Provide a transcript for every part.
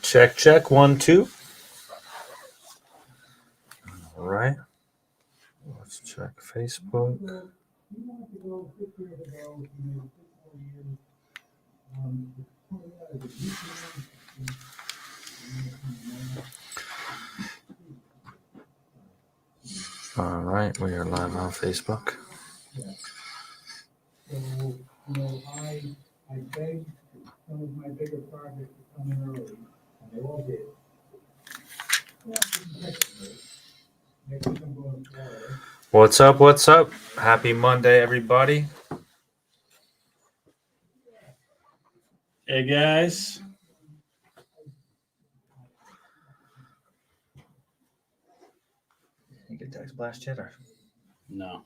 Check, check, 1, 2. All right. Let's check Facebook. All right, we are live on Facebook. So, I begged some of my bigger projects to come in early, and they all did. Next week I'm going to Florida. What's up? What's up? Happy Monday, everybody. Hey, guys. You get text blast yet, or? No.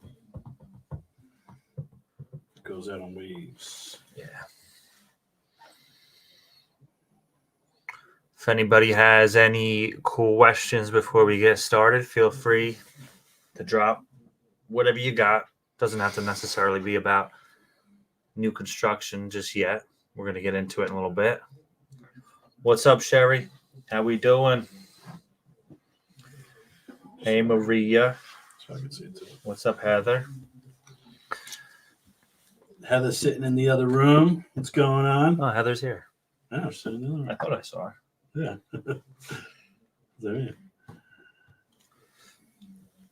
It goes out on waves. Yeah. If anybody has any questions before we get started, feel free to drop whatever you got. Doesn't have to necessarily be about new construction just yet. We're going to get into it in a little bit. What's up, Sherry? How we doing? Hey, Maria. So I can see it too. What's up, Heather? Heather's sitting in the other room. What's going on? Oh, Heather's here. Oh, she's sitting in the other room. I thought I saw her. Yeah. There you go.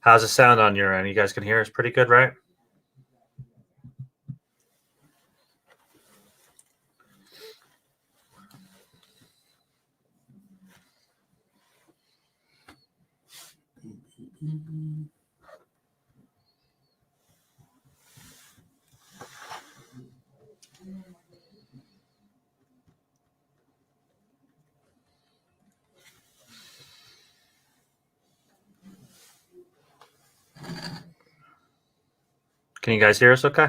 How's the sound on your end? You guys can hear us pretty good, right? Can you guys hear us okay?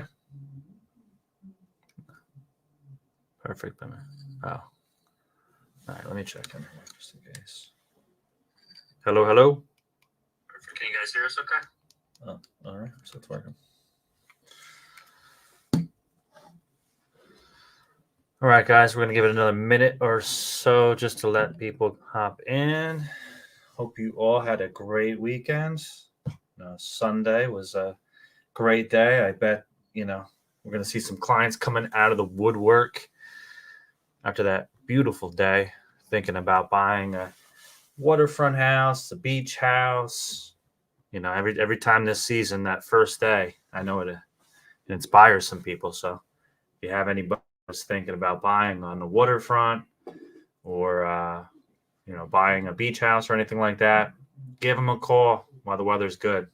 Perfect. Oh. All right, let me check in here just in case. Hello, hello. Can you guys hear us okay? Oh, all right. So it's working. All right, guys, we're going to give it another minute or so just to let people hop in. Hope you all had a great weekend. Sunday was a great day. I bet, we're going to see some clients coming out of the woodwork after that beautiful day, thinking about buying a waterfront house, a beach house. Every time this season, that first day, I know it inspires some people. So if you have anybody who's thinking about buying on the waterfront or, buying a beach house or anything like that, give them a call while the weather's good.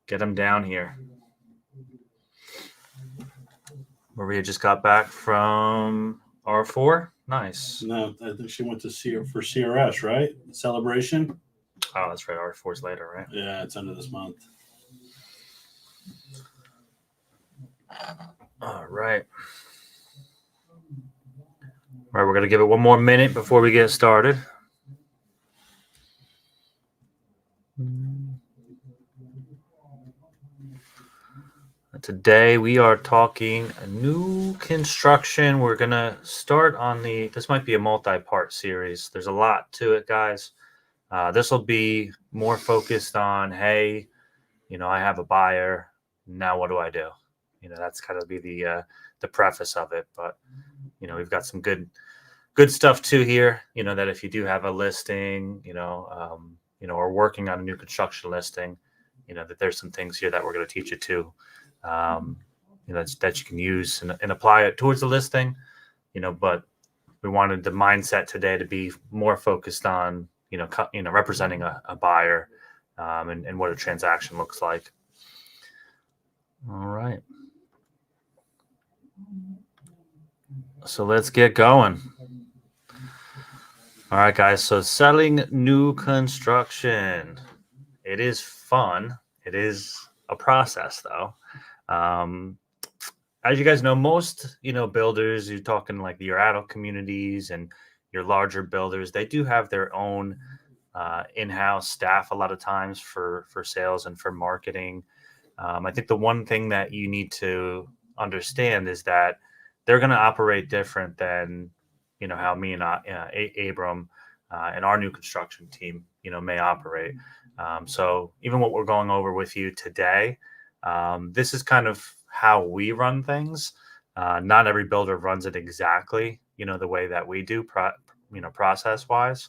Get them down here. Maria just got back from R4. Nice. No, I think she went to for CRS, right? Celebration. Oh, that's right. R4's later, right? Yeah, it's end of this month. All right. All right, we're going to give it one more minute before we get started. Today we are talking new construction. We're going to start on this might be a multi-part series. There's a lot to it, guys. This will be more focused on, hey, I have a buyer. Now what do I do? That's kind of be the preface of it. But, we've got some good stuff too here, that if you do have a listing, or working on a new construction listing, that there's some things here that we're going to teach you too. That you can use and apply it towards the listing, but we wanted the mindset today to be more focused on, representing a buyer, and what a transaction looks like. All right. So let's get going. All right, guys. So selling new construction, it is fun. It is a process though. As you guys know, most, builders, you're talking like your adult communities and your larger builders, they do have their own in-house staff a lot of times for sales and for marketing. I think the one thing that you need to understand is that they're going to operate different than, how me and Abram and our new construction team, may operate. So even what we're going over with you today, this is kind of how we run things. Not every builder runs it exactly, the way that we do, process wise.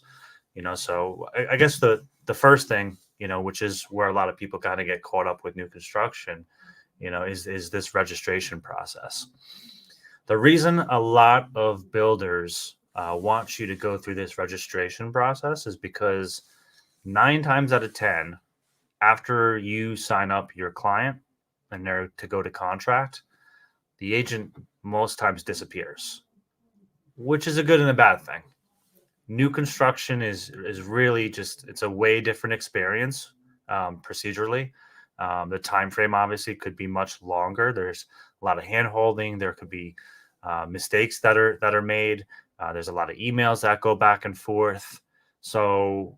So I guess the first thing, which is where a lot of people kind of get caught up with new construction, is this registration process. The reason a lot of builders want you to go through this registration process is because 9 times out of 10, after you sign up your client and they're to go to contract, the agent most times disappears, which is a good and a bad thing. New construction is really just, it's a way different experience procedurally. The time frame obviously could be much longer. There's a lot of hand holding. There could be mistakes that are made. There's a lot of emails that go back and forth. So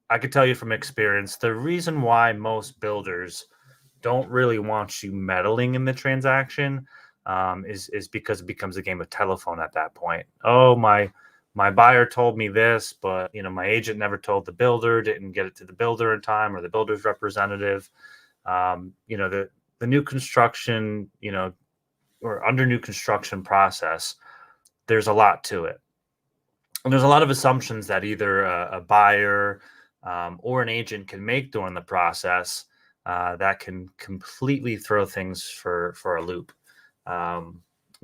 I could tell you from experience, the reason why most builders don't really want you meddling in the transaction is because it becomes a game of telephone at that point. Oh, my buyer told me this, but my agent never told the builder, didn't get it to the builder in time, or the builder's representative. The new construction, or under new construction process, there's a lot to it. And there's a lot of assumptions that either a buyer or an agent can make during the process that can completely throw things for a loop. I'll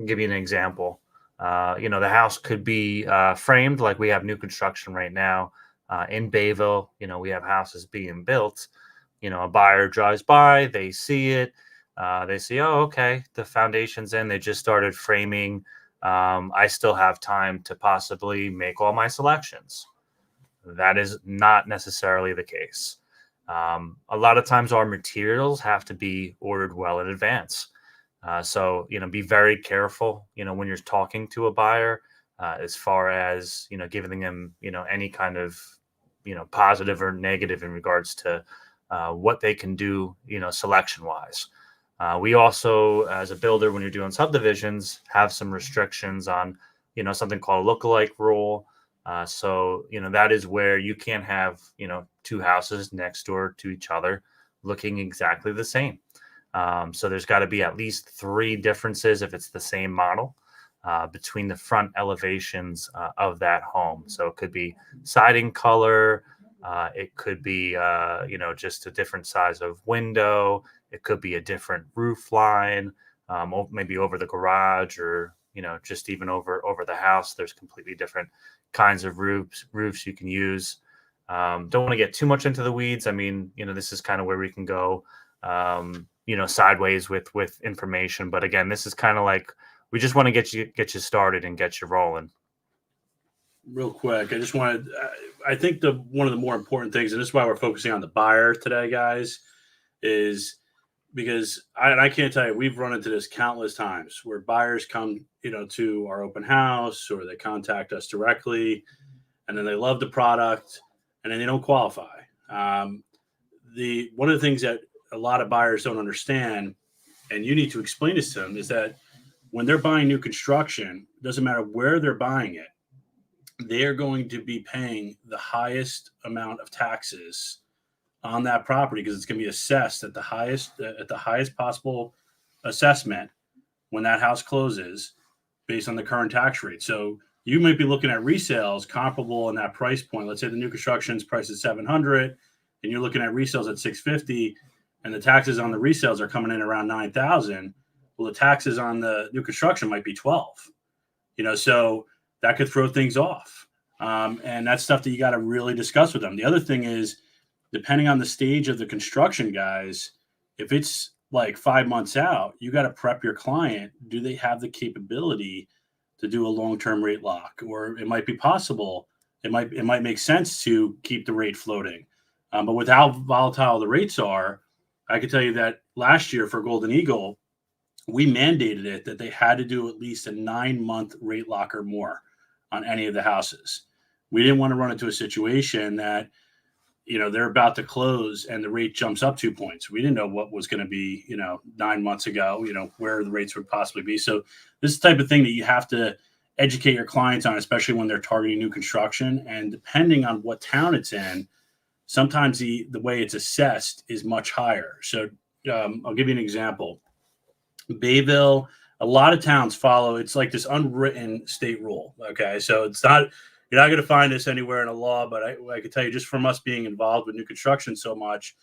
give you an example. The house could be framed like we have new construction right now in Bayville. We have houses being built. A buyer drives by, they see it. They see, oh, okay, the foundation's in. They just started framing. I still have time to possibly make all my selections. That is not necessarily the case. A lot of times our materials have to be ordered well in advance. So, be very careful, when you're talking to a buyer, as far as, giving them, any kind of, positive or negative in regards to what they can do, selection wise. We also, as a builder, when you're doing subdivisions, have some restrictions on, something called a lookalike rule. So, that is where you can't have, two houses next door to each other looking exactly the same. So there's got to be at least 3 differences if it's the same model between the front elevations of that home. So it could be siding color. It could be, just a different size of window. It could be a different roof line, maybe over the garage or, just even over the house. There's completely different kinds of roofs you can use. Don't want to get too much into the weeds. I mean, this is kind of where we can go, sideways with information. But again, this is kind of like, we just want to get you started and get you rolling. Real quick, I just wanted, I think one of the more important things, and this is why we're focusing on the buyer today, guys, is because I can't tell you, we've run into this countless times where buyers come, to our open house, or they contact us directly, and then they love the product, and then they don't qualify. One of the things that a lot of buyers don't understand, and you need to explain this to them, is that when they're buying new construction, it doesn't matter where they're buying it, they are going to be paying the highest amount of taxes on that property because it's going to be assessed at the highest possible assessment when that house closes based on the current tax rate. So you might be looking at resales comparable in that price point. Let's say the new construction's price is $700 and you're looking at resales at $650 and the taxes on the resales are coming in around $9,000. Well, the taxes on the new construction might be $12,000, so that could throw things off. And that's stuff that you got to really discuss with them. The other thing is, depending on the stage of the construction, guys, if it's like 5 months out, you got to prep your client. Do they have the capability to do a long-term rate lock? Or it might be possible. It might make sense to keep the rate floating. But with how volatile the rates are, I can tell you that last year for Golden Eagle, we mandated it that they had to do at least a 9-month rate lock or more on any of the houses. We didn't want to run into a situation that, they're about to close and the rate jumps up 2 points. We didn't know what was going to be, 9 months ago, where the rates would possibly be. So this is the type of thing that you have to educate your clients on, especially when they're targeting new construction. And depending on what town it's in, sometimes the way it's assessed is much higher. So I'll give you an example. Bayville, a lot of towns follow. It's like this unwritten state rule. Okay, so you're not going to find this anywhere in a law, but I can tell you, just from us being involved with new construction so much,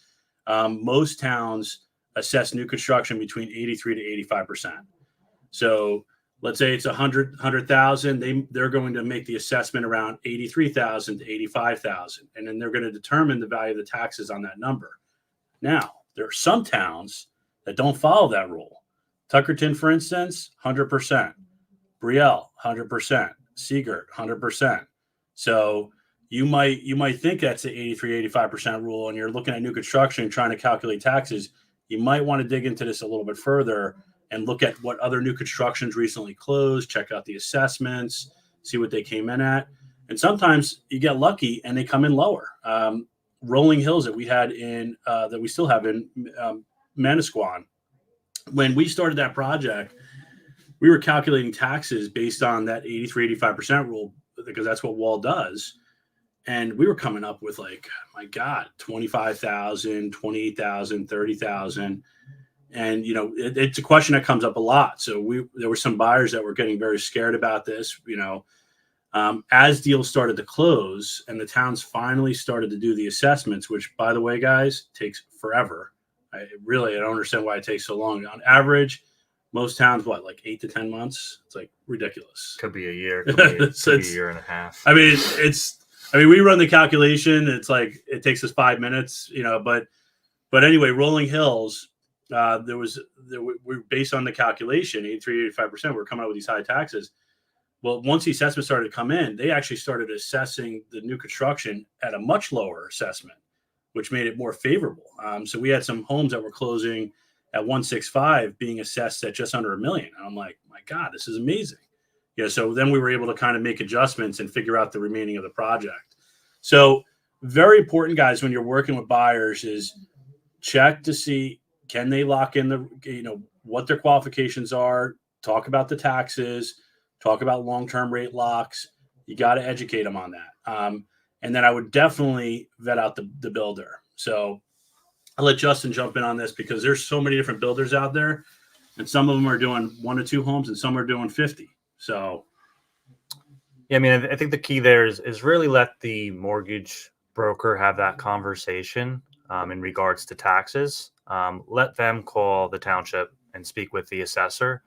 most towns assess new construction between 83 to 85%. So let's say it's 100,000. They're going to make the assessment around 83,000 to 85,000, and then they're going to determine the value of the taxes on that number. Now, there are some towns that don't follow that rule. Tuckerton, for instance, 100%. Brielle, 100%. Seagirt, 100%. So you might think that's the 83, 85% rule, and you're looking at new construction trying to calculate taxes. You might want to dig into this a little bit further and look at what other new constructions recently closed, check out the assessments, see what they came in at. And sometimes you get lucky and they come in lower. Rolling Hills that we had that we still have in Manasquan. When we started that project, we were calculating taxes based on that 83, 85% rule, because that's what Wall does. And we were coming up with, like, my God, 25,000, 28,000, 30,000. And, it's a question that comes up a lot. So there were some buyers that were getting very scared about this, as deals started to close and the towns finally started to do the assessments, which, by the way, guys, takes forever. I don't understand why it takes so long. On average, most towns, like 8 to 10 months? It's like ridiculous. Could be a year, could be a year and a half. I mean, we run the calculation. It's like, it takes us 5 minutes, but anyway, Rolling Hills, we're based on the calculation, 83, 85%, we're coming out with these high taxes. Well, once the assessment started to come in, they actually started assessing the new construction at a much lower assessment, which made it more favorable. So we had some homes that were closing at 165 being assessed at just under $1 million. And I'm like, my God, this is amazing. So then we were able to kind of make adjustments and figure out the remaining of the project. So very important, guys, when you're working with buyers, is check to see, can they lock in what their qualifications are, talk about the taxes, talk about long-term rate locks. You got to educate them on that. And then I would definitely vet out the builder. So I'll let Justin jump in on this, because there's so many different builders out there, and some of them are doing 1 to 2 homes and some are doing 50. So, yeah, I mean, I think the key there is really let the mortgage broker have that conversation in regards to taxes. Let them call the township and speak with the assessor.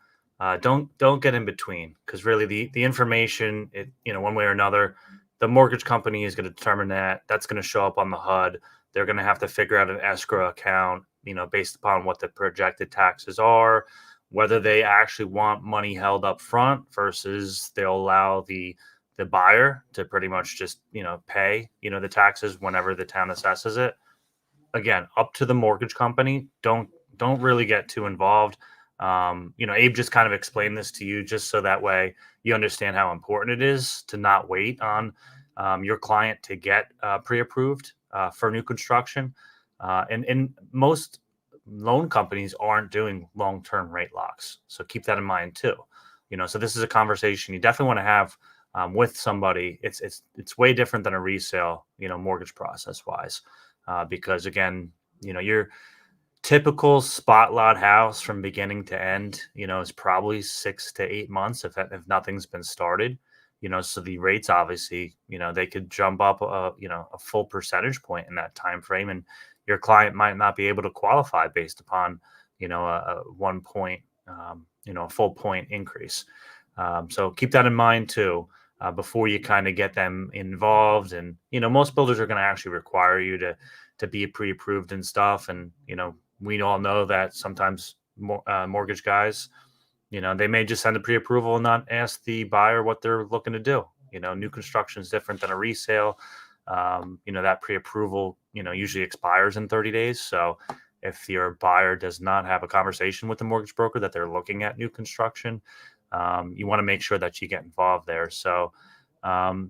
Don't get in between, because really the information, one way or another, the mortgage company is going to determine that's going to show up on the HUD. They're going to have to figure out an escrow account, based upon what the projected taxes are, whether they actually want money held up front versus they'll allow the buyer to pretty much just, pay, the taxes whenever the town assesses it. Again, up to the mortgage company. Don't really get too involved. Abe just kind of explained this to you just so that way you understand how important it is to not wait on your client to get pre-approved for new construction. And most loan companies aren't doing long-term rate locks. So keep that in mind too. So this is a conversation you definitely want to have with somebody. It's way different than a resale, mortgage process wise, because again, your typical spot lot house from beginning to end, is probably 6 to 8 months if nothing's been started. So the rates obviously, they could jump up a full percentage point in that time frame, and your client might not be able to qualify based upon a 1 point, a full point increase. So keep that in mind too, before you kind of get them involved. And most builders are going to actually require you to be pre-approved and stuff. And we all know that sometimes mortgage guys, they may just send a pre-approval and not ask the buyer what they're looking to do. New construction is different than a resale. That pre-approval, usually expires in 30 days. So if your buyer does not have a conversation with the mortgage broker that they're looking at new construction, you want to make sure that you get involved there. So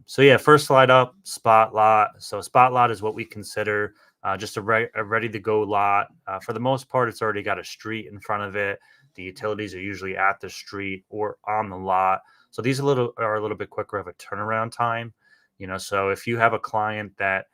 So yeah, first slide up, spot lot. So spot lot is what we consider just a ready to go lot. For the most part, it's already got a street in front of it. The utilities are usually at the street or on the lot. So these are a little bit quicker of a turnaround time. So if you have a client that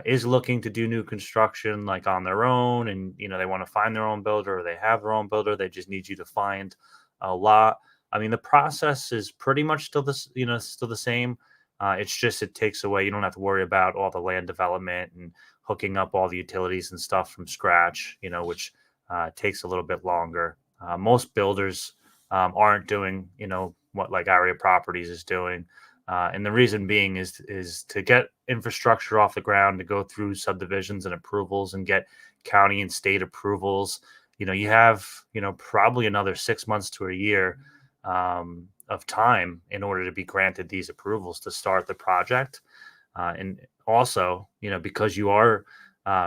is looking to do new construction like on their own, and they want to find their own builder, or they have their own builder, they just need you to find a lot. I mean, the process is pretty much still still the same. It's just it takes away. You don't have to worry about all the land development and hooking up all the utilities and stuff from scratch. Which takes a little bit longer. Most builders aren't doing what like Area Properties is doing. And the reason being is to get infrastructure off the ground, to go through subdivisions and approvals and get county and state approvals. You have probably another 6 months to a year of time in order to be granted these approvals to start the project. And also, because you are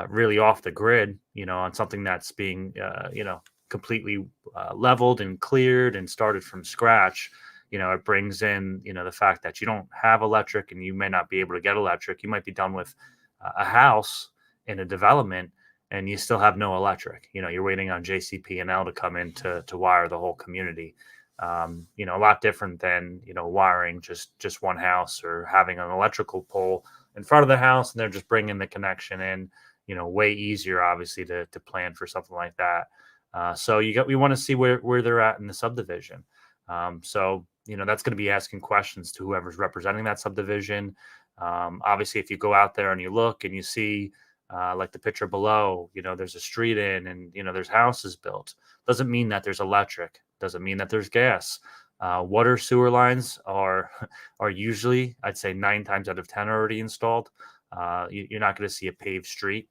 really off the grid, on something that's being, completely leveled and cleared and started from scratch. It brings in, the fact that you don't have electric and you may not be able to get electric. You might be done with a house in a development and you still have no electric. You're waiting on JCP&L to come in to wire the whole community. A lot different than, wiring just one house or having an electrical pole in front of the house and they're just bringing the connection in. Way easier, obviously, to plan for something like that. So we want to see where they're at in the subdivision. So that's going to be asking questions to whoever's representing that subdivision. Obviously, if you go out there and you look and you see like the picture below, there's a street in and there's houses built, doesn't mean that there's electric, doesn't mean that there's gas. Water sewer lines are usually, I'd say 9 times out of 10 already installed. You're not going to see a paved street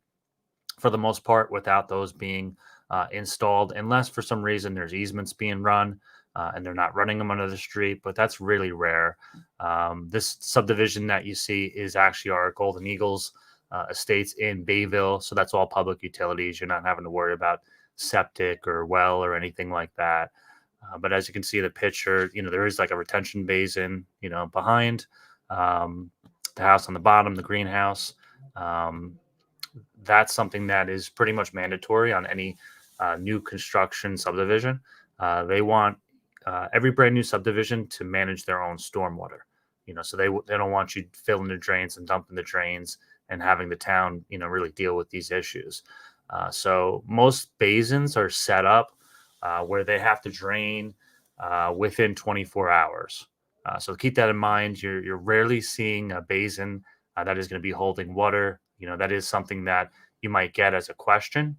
for the most part without those being installed, unless for some reason there's easements being run and they're not running them under the street, but that's really rare. This subdivision that you see is actually our Golden Eagles estates in Bayville, so that's all public utilities. You're not having to worry about septic or well or anything like that. But as you can see in the picture, there is like a retention basin, behind the house on the bottom, the greenhouse. That's something that is pretty much mandatory on any new construction subdivision. They want every brand new subdivision to manage their own stormwater. So they don't want you filling the drains and dumping the drains and having the town, really deal with these issues. So most basins are set up where they have to drain within 24 hours. So keep that in mind. You're rarely seeing a basin that is going to be holding water. That is something that you might get as a question.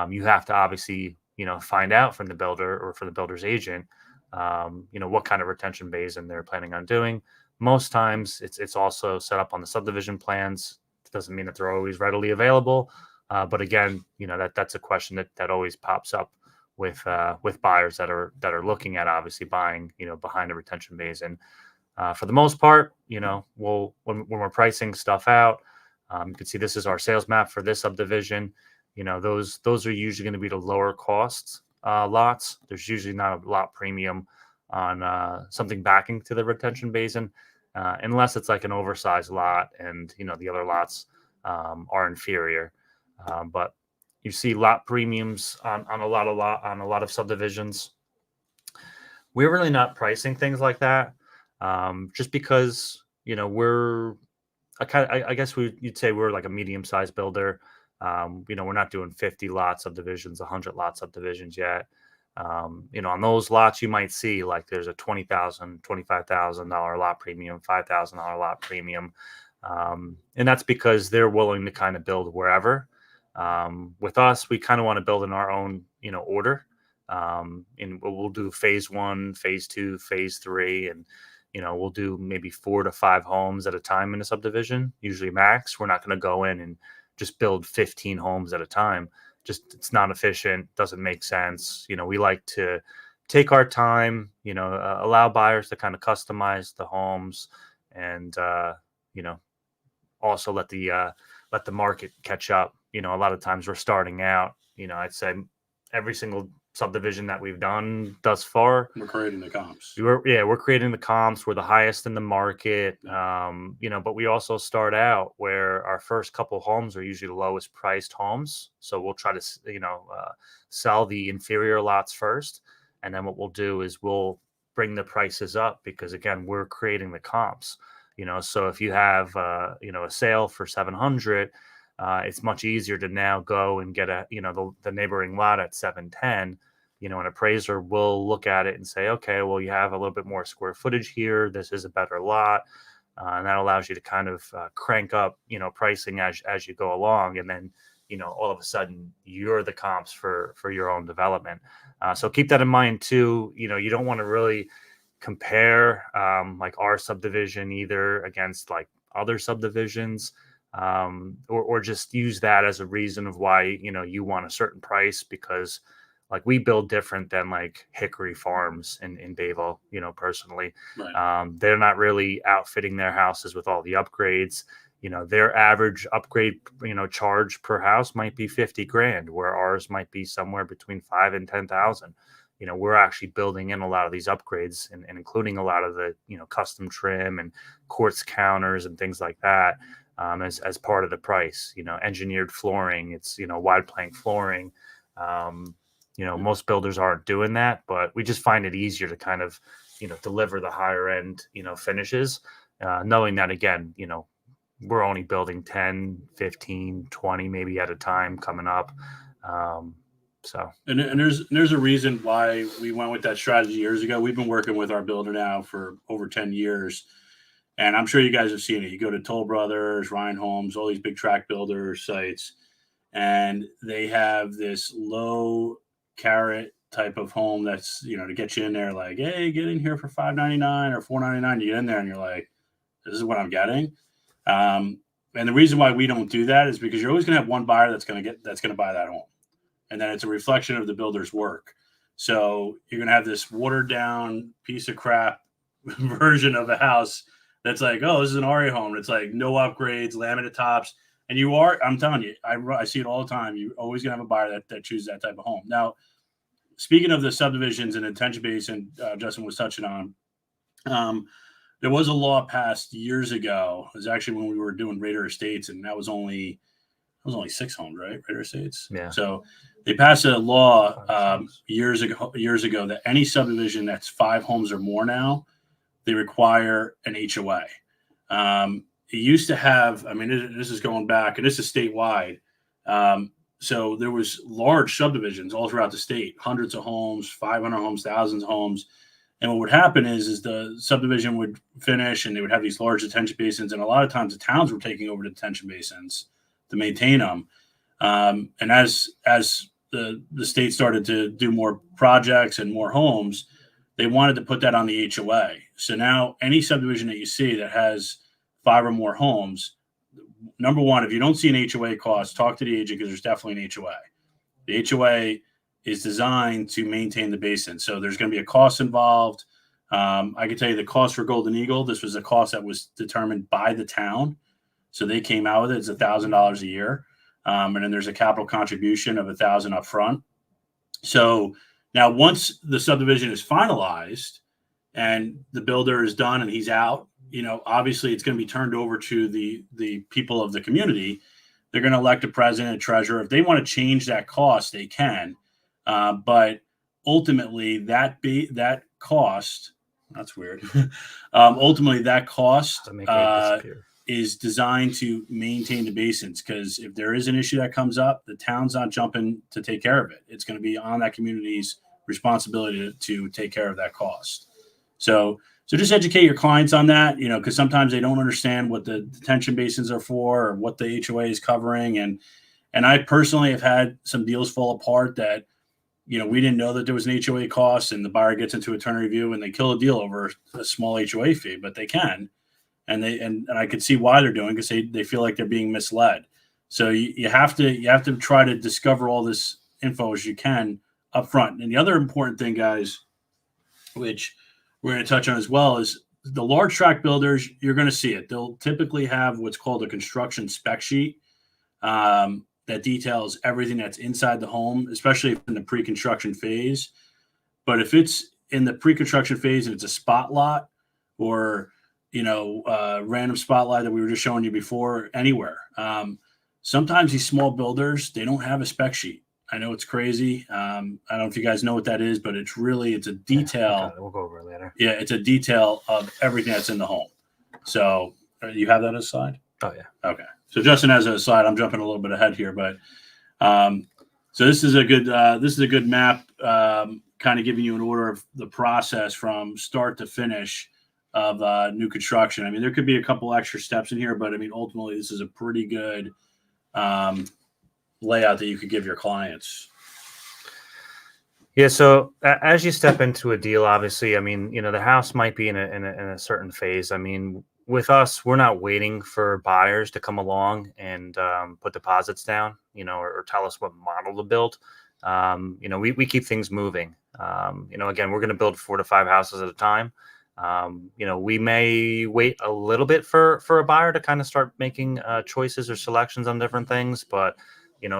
You have to obviously, find out from the builder or from the builder's agent, what kind of retention basin they're planning on doing. Most times it's also set up on the subdivision plans. It doesn't mean that they're always readily available. But again, that's a question that always pops up with buyers that are looking at obviously buying, behind a retention basin. For the most part, when we're pricing stuff out, you can see this is our sales map for this subdivision. Those are usually going to be the lower cost lots. There's usually not a lot premium on something backing to the retention basin, unless it's like an oversized lot and the other lots are inferior. But you see lot premiums on a lot of subdivisions. We're really not pricing things like that, just because we're I guess you'd say we're like a medium-sized builder. We're not doing 50 lot subdivisions, 100 lot subdivisions yet. On those lots, you might see like there's a $20,000, $25,000 lot premium, $5,000 lot premium. And that's because they're willing to kind of build wherever. With us, we kind of want to build in our own, order. And we'll do phase 1, phase 2, phase 3, and we'll do maybe 4 to 5 homes at a time in a subdivision, usually max. We're not going to go in and just build 15 homes at a time. Just it's not efficient, doesn't make sense. We like to take our time, allow buyers to kind of customize the homes, and also let the market catch up. A lot of times we're starting out. I'd say every single subdivision that we've done thus far. We're creating the comps. We're creating the comps. We're the highest in the market. But we also start out where our first couple homes are usually the lowest priced homes. So we'll try to, sell the inferior lots first. And then what we'll do is we'll bring the prices up because again, we're creating the comps, so if you have, a sale for 700, it's much easier to now go and get the neighboring lot at 710. An appraiser will look at it and say, okay, well, you have a little bit more square footage here. This is a better lot. And that allows you to kind of crank up, pricing as you go along. And then, all of a sudden you're the comps for your own development. So keep that in mind too. You don't want to really compare like our subdivision either against like other subdivisions. Or just use that as a reason of why, you want a certain price because like we build different than like Hickory Farms in Bayville, personally. Right. They're not really outfitting their houses with all the upgrades. Their average upgrade, charge per house might be 50 grand, where ours might be somewhere between 5 and 10,000. We're actually building in a lot of these upgrades and including a lot of the, custom trim and quartz counters and things like that. As part of the price, engineered flooring, it's, wide plank flooring. Most builders aren't doing that, but we just find it easier to kind of, deliver the higher end, finishes, knowing that again, we're only building 10, 15, 20 maybe at a time coming up. And there's a reason why we went with that strategy years ago. We've been working with our builder now for over 10 years. And I'm sure you guys have seen it. You go to Toll Brothers, Ryan Homes, all these big track builder sites, and they have this low carrot type of home that's, to get you in there like, hey, get in here for $599 or $499. You get in there and you're like, this is what I'm getting. And the reason why we don't do that is because you're always going to have one buyer that's going to buy that home. And then it's a reflection of the builder's work. So you're going to have this watered down piece of crap version of a house that's like, oh, this is an RA home. It's like no upgrades, laminate tops. And I'm telling you, I see it all the time. You're always going to have a buyer that chooses that type of home. Now, speaking of the subdivisions and attention basin, Justin was touching on, there was a law passed years ago. It was actually when we were doing Raider Estates, and that was only 6 homes, right? Raider Estates. Yeah. So they passed a law years ago that any subdivision that's 5 homes or more now, they require an HOA. It used to have, this is going back, and this is statewide. So there was large subdivisions all throughout the state, hundreds of homes, 500 homes, thousands of homes. And what would happen is the subdivision would finish and they would have these large detention basins. And a lot of times the towns were taking over the detention basins to maintain them. And as the state started to do more projects and more homes, they wanted to put that on the HOA. So now any subdivision that you see that has 5 or more homes, number one, if you don't see an HOA cost, talk to the agent because there's definitely an HOA. The HOA is designed to maintain the basin. So there's going to be a cost involved. I can tell you the cost for Golden Eagle, this was a cost that was determined by the town. So they came out with it. It's $1,000 a year. And then there's a capital contribution of $1,000 up front. So now once the subdivision is finalized and the builder is done and he's out, obviously it's going to be turned over to the people of the community. They're going to elect a president, a treasurer. If they want to change that cost, they can. But ultimately that cost, that's weird. Ultimately that cost is designed to maintain the basins, because if there is an issue that comes up, the town's not jumping to take care of it. It's going to be on that community's responsibility to take care of that cost. So just educate your clients on that, because sometimes they don't understand what the detention basins are for or what the HOA is covering. And I personally have had some deals fall apart that, we didn't know that there was an HOA cost, and the buyer gets into attorney review and they kill a deal over a small HOA fee, but they can. And I could see why they're doing, because they feel like they're being misled. So you have to try to discover all this info as you can up front. And the other important thing, guys, which we're going to touch on as well, is the large tract builders. You're going to see it. They'll typically have what's called a construction spec sheet. that details everything that's inside the home, especially in the pre-construction phase. But if it's in the pre-construction phase and it's a spot lot or random spotlight that we were just showing you before, anywhere. Sometimes these small builders, they don't have a spec sheet. I know it's crazy. I don't know if you guys know what that is, but it's a detail. We'll go over it later. Yeah, it's a detail of everything that's in the home. So you have that as a slide? Oh, yeah. Okay. So Justin has a slide. I'm jumping a little bit ahead here, but so this is a good map, kind of giving you an order of the process from start to finish of new construction. I mean, there could be a couple extra steps in here, but I mean, ultimately, this is a pretty good layout that you could give your clients. Yeah. So as you step into a deal, obviously, I mean, the house might be in a certain phase. I mean, with us, we're not waiting for buyers to come along and put deposits down, or tell us what model to build. We keep things moving. Again, we're going to build 4 to 5 houses at a time. We may wait a little bit for a buyer to kind of start making choices or selections on different things, but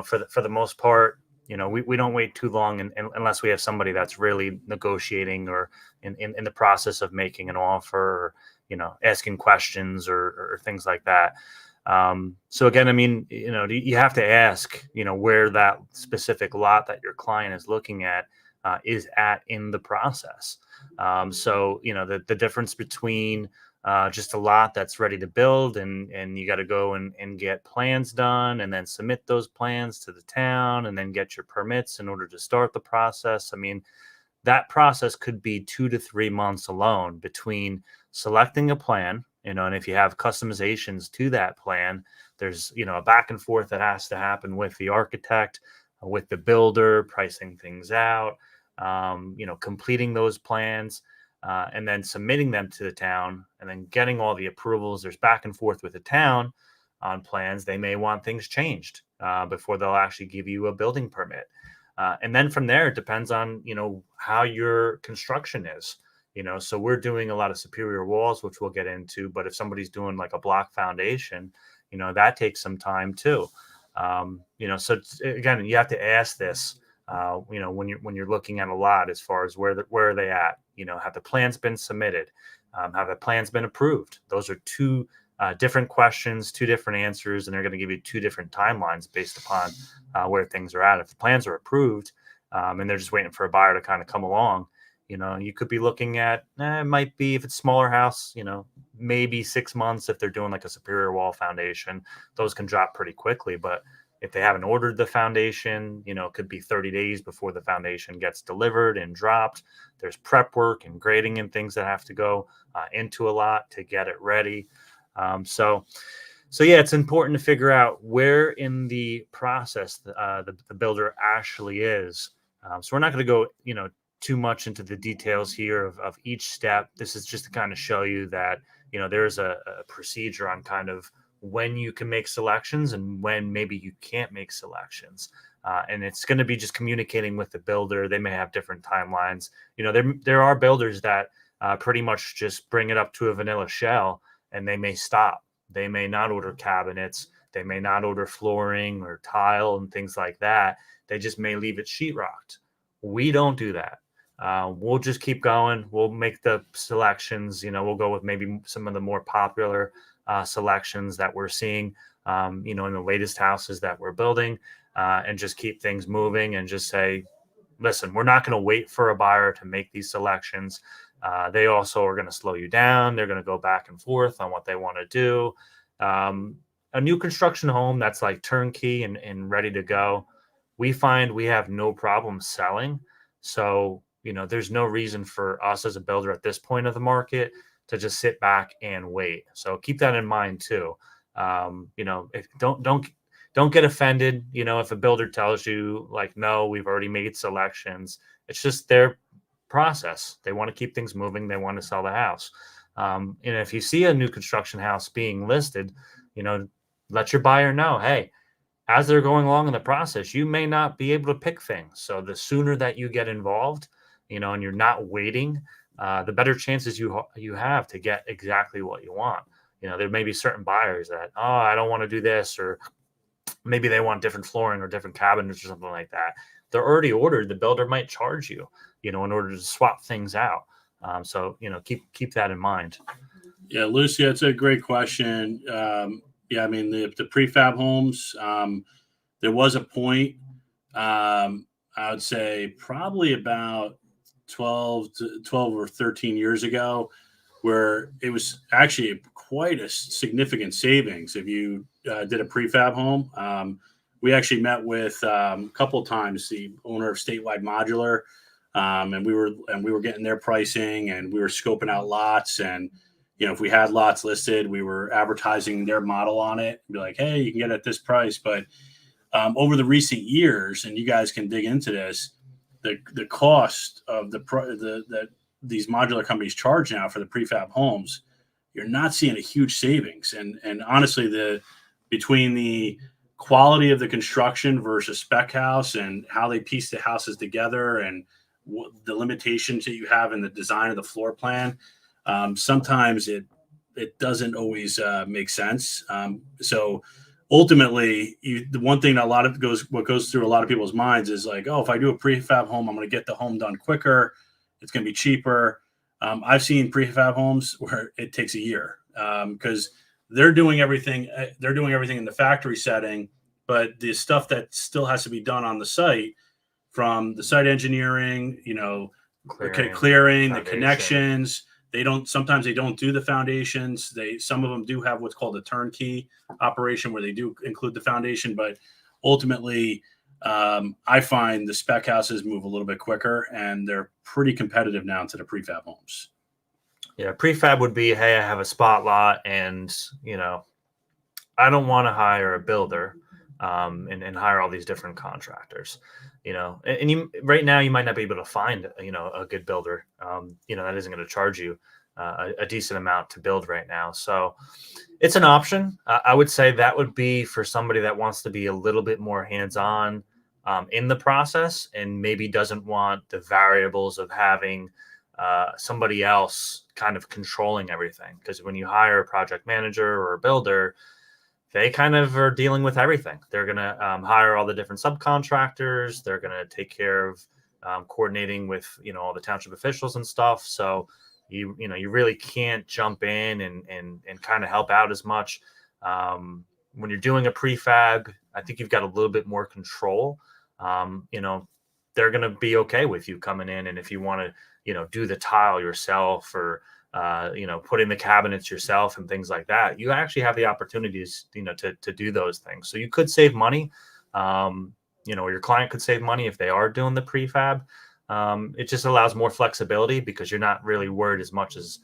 for the most part, we don't wait too long unless we have somebody that's really negotiating or in the process of making an offer, or, asking questions or things like that. So again, I mean, you have to ask, where that specific lot that your client is looking at is at in the process. So, the difference between just a lot that's ready to build and you got to go and get plans done and then submit those plans to the town and then get your permits in order to start the process. I mean, that process could be 2 to 3 months alone between selecting a plan, and if you have customizations to that plan, there's, a back and forth that has to happen with the architect, with the builder, pricing things out, completing those plans, and then submitting them to the town and then getting all the approvals. There's back and forth with the town on plans. They may want things changed before they'll actually give you a building permit. And then from there, it depends on, how your construction is, so we're doing a lot of superior walls, which we'll get into. But if somebody's doing like a block foundation, that takes some time too. So again, you have to ask this, when you're looking at a lot, as far as where are they at, have the plans been submitted? Have the plans been approved? Those are two different questions, 2 different answers, and they're going to give you 2 different timelines based upon where things are at. If the plans are approved and they're just waiting for a buyer to kind of come along, you could be looking at, it might be, if it's smaller house, maybe 6 months. If they're doing like a superior wall foundation, those can drop pretty quickly. But if they haven't ordered the foundation, it could be 30 days before the foundation gets delivered and dropped. There's prep work and grading and things that have to go into a lot to get it ready. So yeah, it's important to figure out where in the process the builder actually is. So we're not going to go, too much into the details here of each step. This is just to kind of show you that, there's a procedure on kind of when you can make selections and when maybe you can't make selections. And it's going to be just communicating with the builder. They may have different timelines. There are builders that pretty much just bring it up to a vanilla shell and they may stop. They may not order cabinets. They may not order flooring or tile and things like that. They just may leave it sheetrocked. We don't do that. We'll just keep going. We'll make the selections. We'll go with maybe some of the more popular selections that we're seeing, in the latest houses that we're building, and just keep things moving and just say, listen, we're not going to wait for a buyer to make these selections. They also are going to slow you down. They're going to go back and forth on what they want to do. A new construction home that's like turnkey and ready to go, we find we have no problem selling. So, there's no reason for us as a builder at this point of the market to just sit back and wait. So keep that in mind too. If don't get offended, if a builder tells you like, no, we've already made selections. It's just their process. They want to keep things moving. They want to sell the house. And if you see a new construction house being listed, let your buyer know, hey, as they're going along in the process, you may not be able to pick things. So the sooner that you get involved, and you're not waiting, the better chances you have to get exactly what you want. There may be certain buyers that, I don't want to do this, or, maybe they want different flooring or different cabinets or something like that. They're already ordered. The builder might charge you, in order to swap things out. So keep that in mind. Yeah, Lucy, that's a great question. Yeah, I mean the prefab homes. There was a point. I would say probably about 12 or 13 years ago, where it was actually quite a significant savings if you did a prefab home. We actually met with a couple of times the owner of Statewide Modular, and we were getting their pricing, and we were scoping out lots. And if we had lots listed, we were advertising their model on it. Be like, hey, you can get it at this price. But over the recent years, and you guys can dig into this, the cost of that these modular companies charge now for the prefab homes, you're not seeing a huge savings. And honestly, between the quality of the construction versus spec house and how they piece the houses together and the limitations that you have in the design of the floor plan, sometimes it doesn't always make sense. So ultimately, the one thing that what goes through a lot of people's minds is like, oh, if I do a prefab home, I'm going to get the home done quicker. It's going to be cheaper. I've seen prefab homes where it takes a year because they're doing everything. They're doing everything in the factory setting, but the stuff that still has to be done on the site, from the site engineering, clearing the connections. Sometimes they don't do the foundations. Some of them do have what's called a turnkey operation where they do include the foundation, but ultimately I find the spec houses move a little bit quicker, and they're pretty competitive now to the prefab homes. Yeah. Prefab would be, hey, I have a spot lot and, I don't want to hire a builder and hire all these different contractors, and you right now you might not be able to find, a good builder, that isn't going to charge you a decent amount to build right now. So it's an option. I would say that would be for somebody that wants to be a little bit more hands-on in the process and maybe doesn't want the variables of having somebody else kind of controlling everything. Because when you hire a project manager or a builder, they kind of are dealing with everything. They're going to hire all the different subcontractors. They're going to take care of coordinating with, all the township officials and stuff. So you really can't jump in and kind of help out as much. When you're doing a prefab, I think you've got a little bit more control. They're going to be okay with you coming in. And if you want to, do the tile yourself or, put in the cabinets yourself and things like that, you actually have the opportunities, to do those things. So you could save money, or your client could save money if they are doing the prefab. It just allows more flexibility because you're not really worried as much as,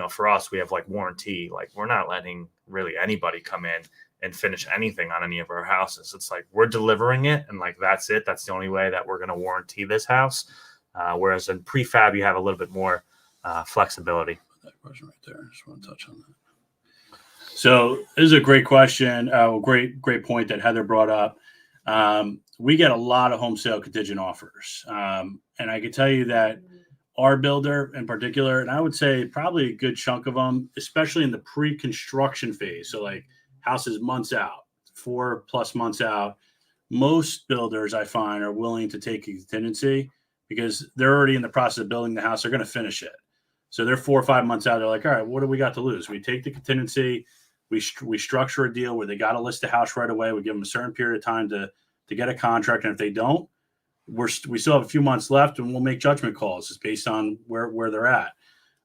for us, we have like warranty. Like we're not letting really anybody come in and finish anything on any of our houses. It's like we're delivering it and like that's it. That's the only way that we're going to warranty this house. Whereas in prefab, you have a little bit more flexibility. That question right there. I just want to touch on that. So this is a great question. Great point that Heather brought up. We get a lot of home sale contingent offers. And I can tell you that our builder in particular, and I would say probably a good chunk of them, especially in the pre-construction phase. So like houses months out, 4+ months out, most builders I find are willing to take a contingency because they're already in the process of building the house. They're going to finish it. So they're 4 or 5 months out. They're like, all right, what do we got to lose? We take the contingency. We structure a deal where they got to list the house right away. We give them a certain period of time to get a contract. And if they don't, we still have a few months left and we'll make judgment calls. It's based on where they're at.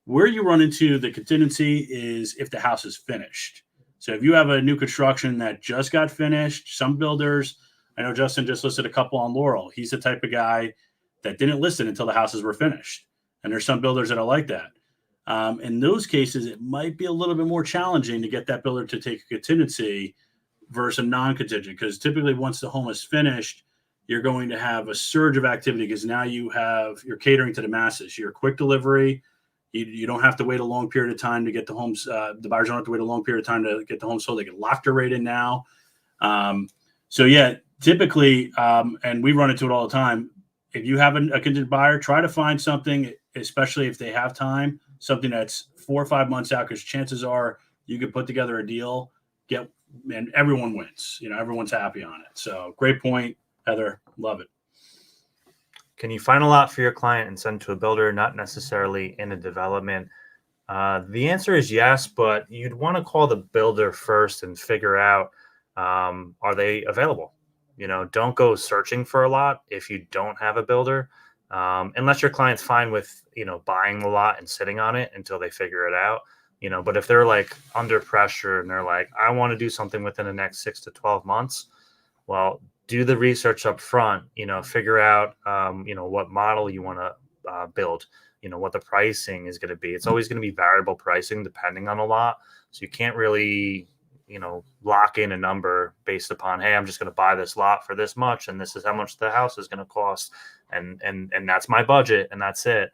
Where you run into the contingency is if the house is finished. So if you have a new construction that just got finished, some builders, I know Justin just listed a couple on Laurel. He's the type of guy that didn't list it until the houses were finished. And there's some builders that are like that. In those cases, it might be a little bit more challenging to get that builder to take a contingency versus a non-contingent, because typically once the home is finished, you're going to have a surge of activity because now you're catering to the masses. You're a quick delivery. You don't have to wait a long period of time to get the homes. The buyers don't have to wait a long period of time to get the home sold. They can lock their rate in now. So yeah, typically, and we run into it all the time. If you have a contingent buyer, try to find something, especially if they have time, something that's 4 or 5 months out, because chances are you could put together a deal, get and everyone wins. Everyone's happy on it. So great point, Heather. Love it. Can you find a lot for your client and send to a builder, not necessarily in a development? The answer is yes, but you'd want to call the builder first and figure out, are they available? Don't go searching for a lot if you don't have a builder, unless your client's fine with, buying the lot and sitting on it until they figure it out. But if they're like under pressure and they're like, I want to do something within the next 6 to 12 months, well, do the research up front, figure out, what model you want to build, what the pricing is going to be. It's always going to be variable pricing depending on a lot. So you can't really, lock in a number based upon, hey, I'm just going to buy this lot for this much, and this is how much the house is going to cost. And that's my budget, and that's it.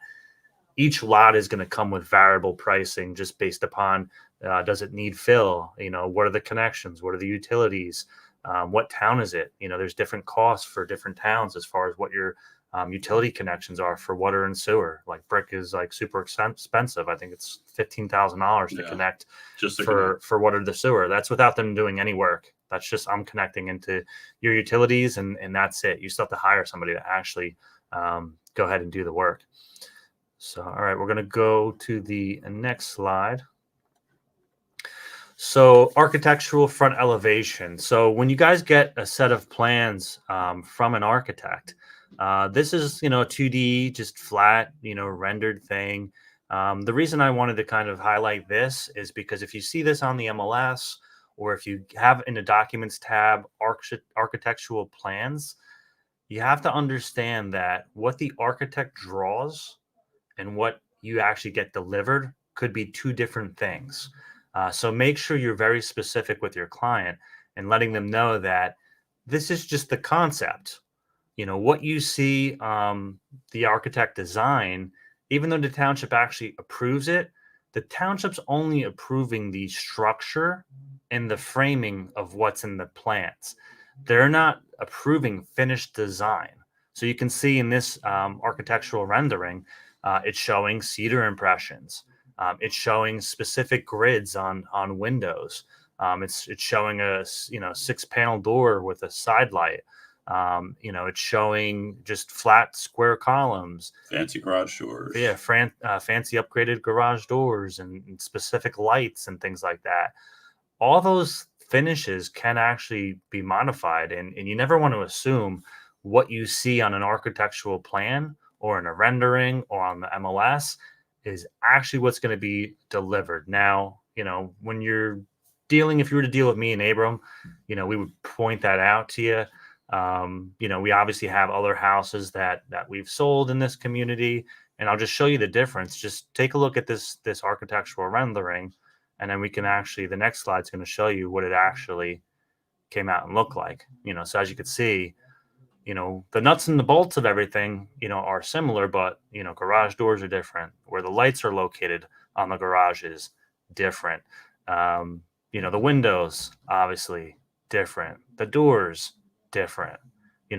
Each lot is going to come with variable pricing just based upon, does it need fill? What are the connections? What are the utilities? What town is it? There's different costs for different towns as far as what your utility connections are for water and sewer. Like brick is like super expensive. I think it's $15,000 to connect just to for water to sewer. That's without them doing any work. That's just, I'm connecting into your utilities, and that's it. You still have to hire somebody to actually go ahead and do the work. So, all right, we're going to go to the next slide. So architectural front elevation. So when you guys get a set of plans from an architect, this is, 2D, just flat, rendered thing. The reason I wanted to kind of highlight this is because if you see this on the MLS, or if you have in the documents tab, architectural plans, you have to understand that what the architect draws and what you actually get delivered could be two different things. So make sure you're very specific with your client and letting them know that this is just the concept. What you see the architect design, even though the township actually approves it, the township's only approving the structure and the framing of what's in the plans. They're not approving finished design. So you can see in this architectural rendering, it's showing cedar impressions. It's showing specific grids on windows. It's showing a 6-panel door with a side light. It's showing just flat square columns, fancy garage doors. Yeah, fancy upgraded garage doors and specific lights and things like that. All those finishes can actually be modified, and you never want to assume what you see on an architectural plan or in a rendering or on the MLS is actually what's going to be delivered. Now, when you're dealing, if you were to deal with me and Abram, we would point that out to you. We obviously have other houses that we've sold in this community, and I'll just show you the difference. Just take a look at this architectural rendering, and then we can actually, the next slide is going to show you what it actually came out and looked like. So as you can see, the nuts and the bolts of everything, are similar, but, garage doors are different. Where the lights are located on the garage is different. The windows, obviously different. The doors, different.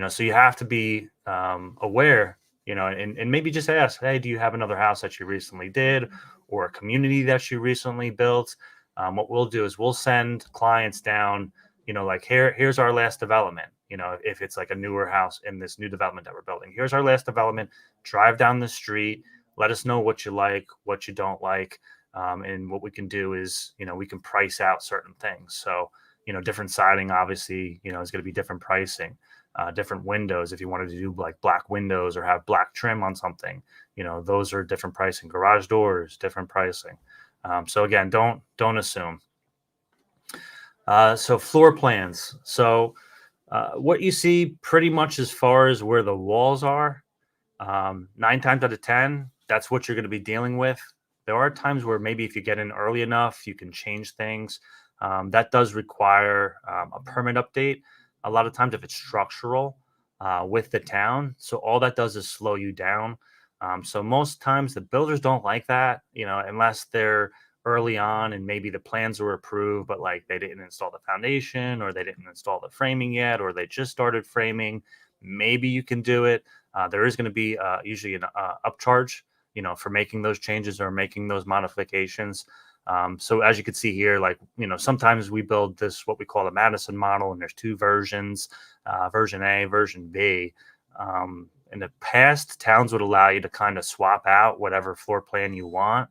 So you have to be aware, and maybe just ask, hey, do you have another house that you recently did or a community that you recently built? What we'll do is we'll send clients down, like here's our last development. If it's like a newer house in this new development that we're building, here's our last development. Drive down the street, let us know what you like, what you don't like. And what we can do is, we can price out certain things. So, different siding, obviously, is going to be different pricing. Different windows, if you wanted to do like black windows or have black trim on something, those are different pricing. Garage doors, different pricing. So again, don't assume. So floor plans. So what you see pretty much as far as where the walls are, 9 times out of 10, that's what you're going to be dealing with. There are times where maybe if you get in early enough, you can change things. That does require a permit update. A lot of times if it's structural with the town, so all that does is slow you down. So most times the builders don't like that, unless they're early on and maybe the plans were approved, but like they didn't install the foundation or they didn't install the framing yet, or they just started framing. Maybe you can do it. There is going to be usually an upcharge, for making those changes or making those modifications. So as you can see here, like, sometimes we build this, what we call the Madison model, and there's two versions, version A, version B. In the past, towns would allow you to kind of swap out whatever floor plan you want.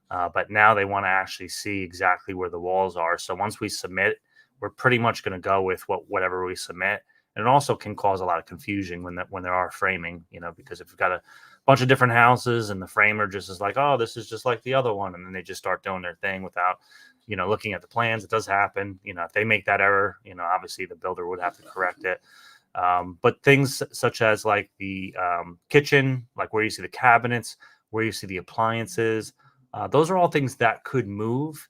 But now they want to actually see exactly where the walls are. So once we submit, we're pretty much going to go with whatever we submit. And it also can cause a lot of confusion when there are framing, because if you've got a bunch of different houses and the framer just is like, oh, this is just like the other one, and then they just start doing their thing without, looking at the plans. It does happen. If they make that error, obviously the builder would have to correct it. But things such as like the kitchen, like where you see the cabinets, where you see the appliances, those are all things that could move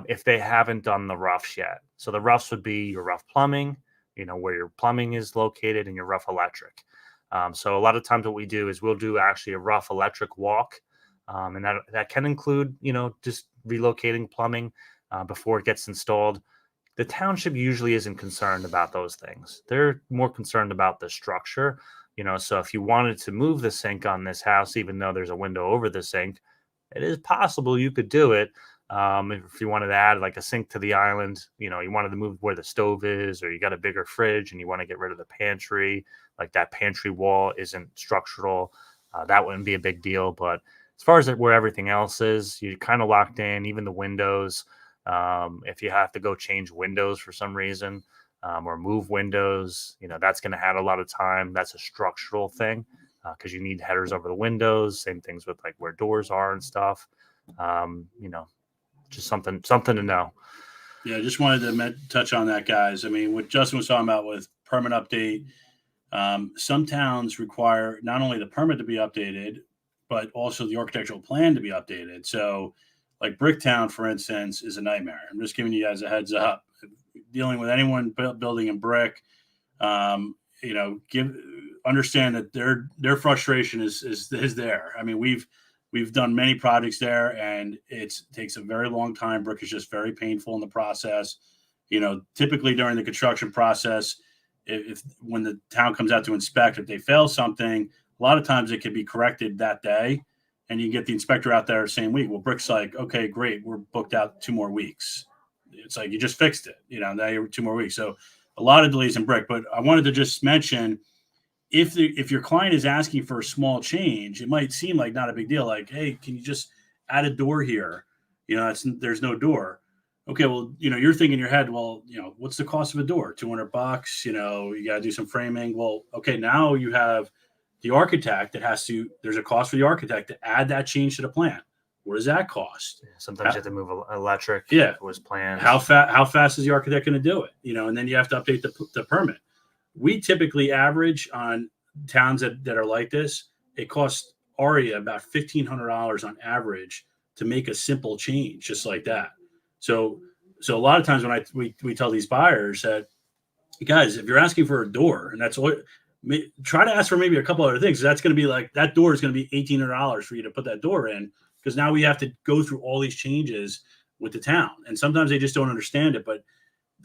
if they haven't done the roughs yet. So the roughs would be your rough plumbing, where your plumbing is located, and your rough electric. So a lot of times what we do is we'll do actually a rough electric walk. And that can include, just relocating plumbing before it gets installed. The township usually isn't concerned about those things. They're more concerned about the structure. So if you wanted to move the sink on this house, even though there's a window over the sink, it is possible you could do it. If you wanted to add like a sink to the island, you wanted to move where the stove is, or you got a bigger fridge and you want to get rid of the pantry, like that pantry wall isn't structural, that wouldn't be a big deal. But as far as where everything else is, you're kind of locked in, even the windows. If you have to go change windows for some reason, or move windows, that's going to add a lot of time. That's a structural thing, because you need headers over the windows. Same things with like where doors are and stuff. Just something to know. Yeah, just wanted to touch on that, guys. I mean, what Justin was talking about with permit update, some towns require not only the permit to be updated, but also the architectural plan to be updated. So like Bricktown, for instance, is a nightmare. I'm just giving you guys a heads up. Dealing with anyone building in brick, understand that their frustration is there. I mean, we've done many projects there, and it takes a very long time. Brick is just very painful in the process. Typically during the construction process, if when the town comes out to inspect, if they fail something, a lot of times it can be corrected that day, and you get the inspector out there the same week. Well, Brick's like, okay, great, we're booked out 2 more weeks. It's like, you just fixed it, now you're 2 more weeks. So a lot of delays in Brick. But I wanted to just mention, if your client is asking for a small change, it might seem like not a big deal. Like, hey, can you just add a door here? There's no door. Okay, well, you're thinking in your head, well, what's the cost of a door? $200. You got to do some framing. Well, okay, now you have the architect there's a cost for the architect to add that change to the plan. What does that cost? Sometimes you have to move electric. Yeah, if it was planned. How fast is the architect going to do it? And then you have to update the permit. We typically average on towns that are like this, it costs ARIA about $1,500 on average to make a simple change just like that. So a lot of times when we tell these buyers that, guys, if you're asking for a door, and that's all, try to ask for maybe a couple other things. That's going to be like, that door is going to be $1,800 for you to put that door in, because now we have to go through all these changes with the town. And sometimes they just don't understand it, but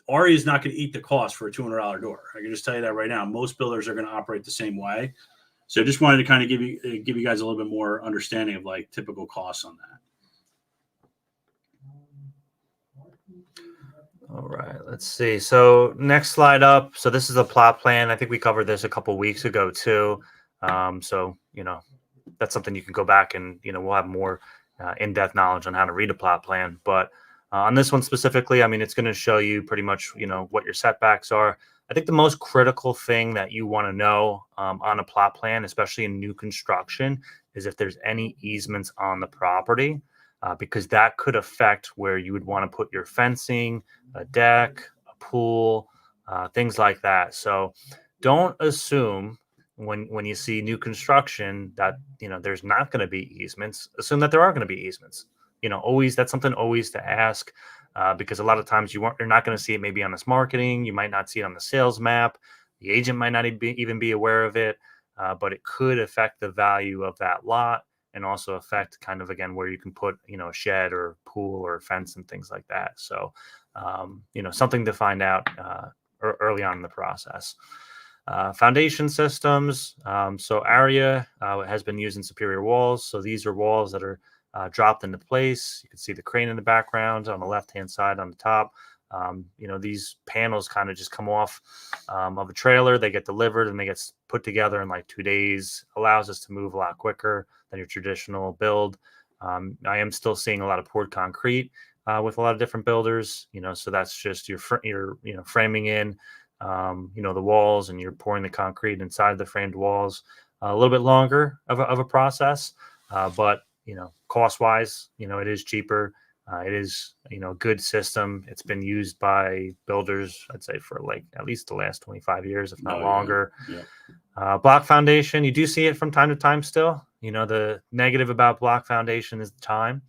ARIA is not going to eat the cost for a $200 door. I can just tell you that right now. Most builders are going to operate the same way. So just wanted to kind of give you guys a little bit more understanding of like typical costs on that. All right, let's see. So next slide up. So this is a plot plan. I think we covered this a couple weeks ago too. So, that's something you can go back and, we'll have more in-depth knowledge on how to read a plot plan. But on this one specifically, I mean, it's going to show you pretty much, what your setbacks are. I think the most critical thing that you want to know on a plot plan, especially in new construction, is if there's any easements on the property, because that could affect where you would want to put your fencing, a deck, a pool, things like that. So don't assume when you see new construction that, there's not going to be easements. Assume that there are going to be easements. That's something always to ask, because a lot of times you're not going to see it maybe on this marketing. You might not see it on the sales map. The agent might not even be aware of it, but it could affect the value of that lot, and also affect kind of, again, where you can put, a shed or pool or fence and things like that. So, something to find out early on in the process. Foundation systems. So ARIA has been using superior walls. So these are walls that are dropped into place. You can see the crane in the background on the left-hand side on the top. These panels kind of just come off of a trailer. They get delivered and they get put together in like 2 days. Allows us to move a lot quicker than your traditional build. I am still seeing a lot of poured concrete with a lot of different builders. So that's just your framing in, the walls, and you're pouring the concrete inside the framed walls. A little bit longer of a process, but cost wise, it is cheaper. It is, a good system. It's been used by builders, I'd say, for like at least the last 25 years, if not longer. Yeah. Block foundation, you do see it from time to time still. The negative about block foundation is the time.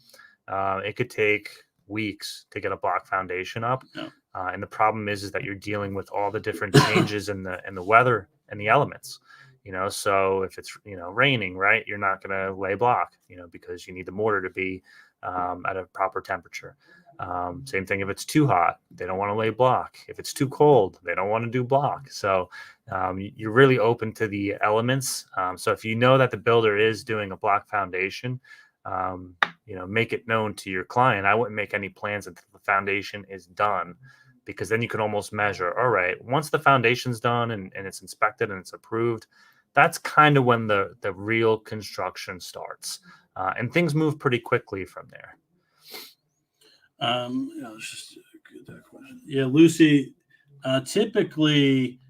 It could take weeks to get a block foundation up. Yeah. And the problem is that you're dealing with all the different changes in the weather and the elements. So if it's, raining, right, you're not going to lay block, because you need the mortar to be at a proper temperature. Same thing if it's too hot, they don't want to lay block. If it's too cold, they don't want to do block. So you're really open to the elements. So if you know that the builder is doing a block foundation, make it known to your client. I wouldn't make any plans until the foundation is done, because then you can almost measure, all right, once the foundation's done and it's inspected and it's approved, that's kind of when the real construction starts. And things move pretty quickly from there. Let's just get that question. Yeah, Lucy, typically,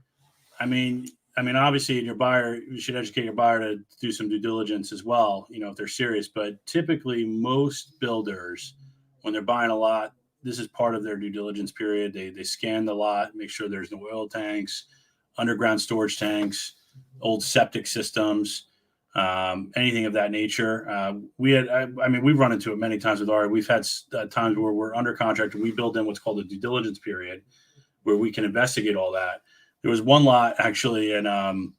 I mean, obviously in your buyer, you should educate your buyer to do some due diligence as well, if they're serious. But typically most builders, when they're buying a lot, this is part of their due diligence period. They scan the lot, make sure there's no oil tanks, underground storage tanks, old septic systems, anything of that nature. We've run into it many times with Ari. We've had times where we're under contract and we build in what's called a due diligence period where we can investigate all that. There was one lot actually in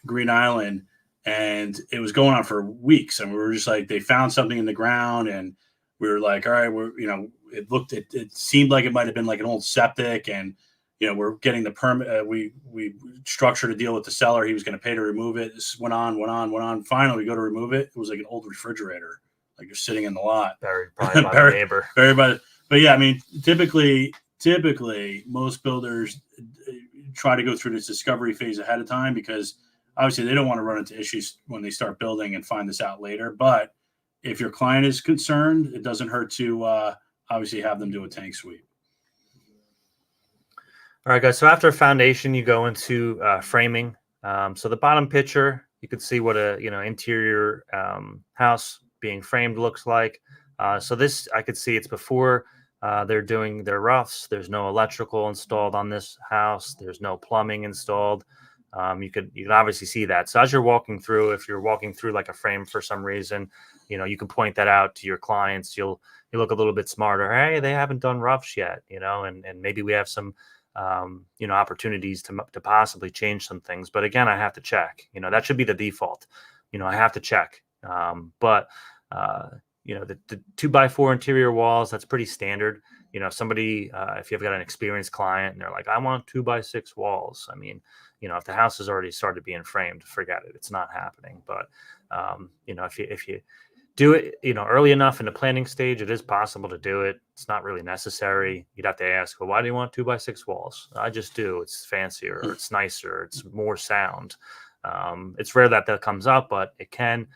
Green Island, and it was going on for weeks. And we were just like, they found something in the ground, and we were like, all right, it seemed like it might have been like an old septic, and we're getting the permit. We structured a deal with the seller. He was going to pay to remove it. This went on. Finally, we go to remove it. It was like an old refrigerator, like you're sitting in the lot. Buried probably by the neighbor. Buried by but yeah, typically most builders try to go through this discovery phase ahead of time, because obviously they don't want to run into issues when they start building and find this out later. But if your client is concerned, it doesn't hurt to obviously have them do a tank sweep. All right, guys. So after foundation, you go into framing. So the bottom picture, you can see what a interior house being framed looks like. So this, I could see it's before they're doing their roughs. There's no electrical installed on this house. There's no plumbing installed. You can obviously see that. So as you're walking through, if you're walking through like a frame for some reason, you can point that out to your clients. You look a little bit smarter. Hey, they haven't done roughs yet, and maybe we have some opportunities to possibly change some things. But again, I have to check. That should be the default. I have to check. But the 2x4 interior walls, that's pretty standard. Somebody, if you've got an experienced client and they're like, I want 2x6 walls. If the house has already started being framed, forget it. It's not happening. But, if you do it, early enough in the planning stage, it is possible to do it. It's not really necessary. You'd have to ask, well, why do you want 2x6 walls? I just do. It's fancier, or it's nicer, it's more sound. It's rare that comes up, but it can.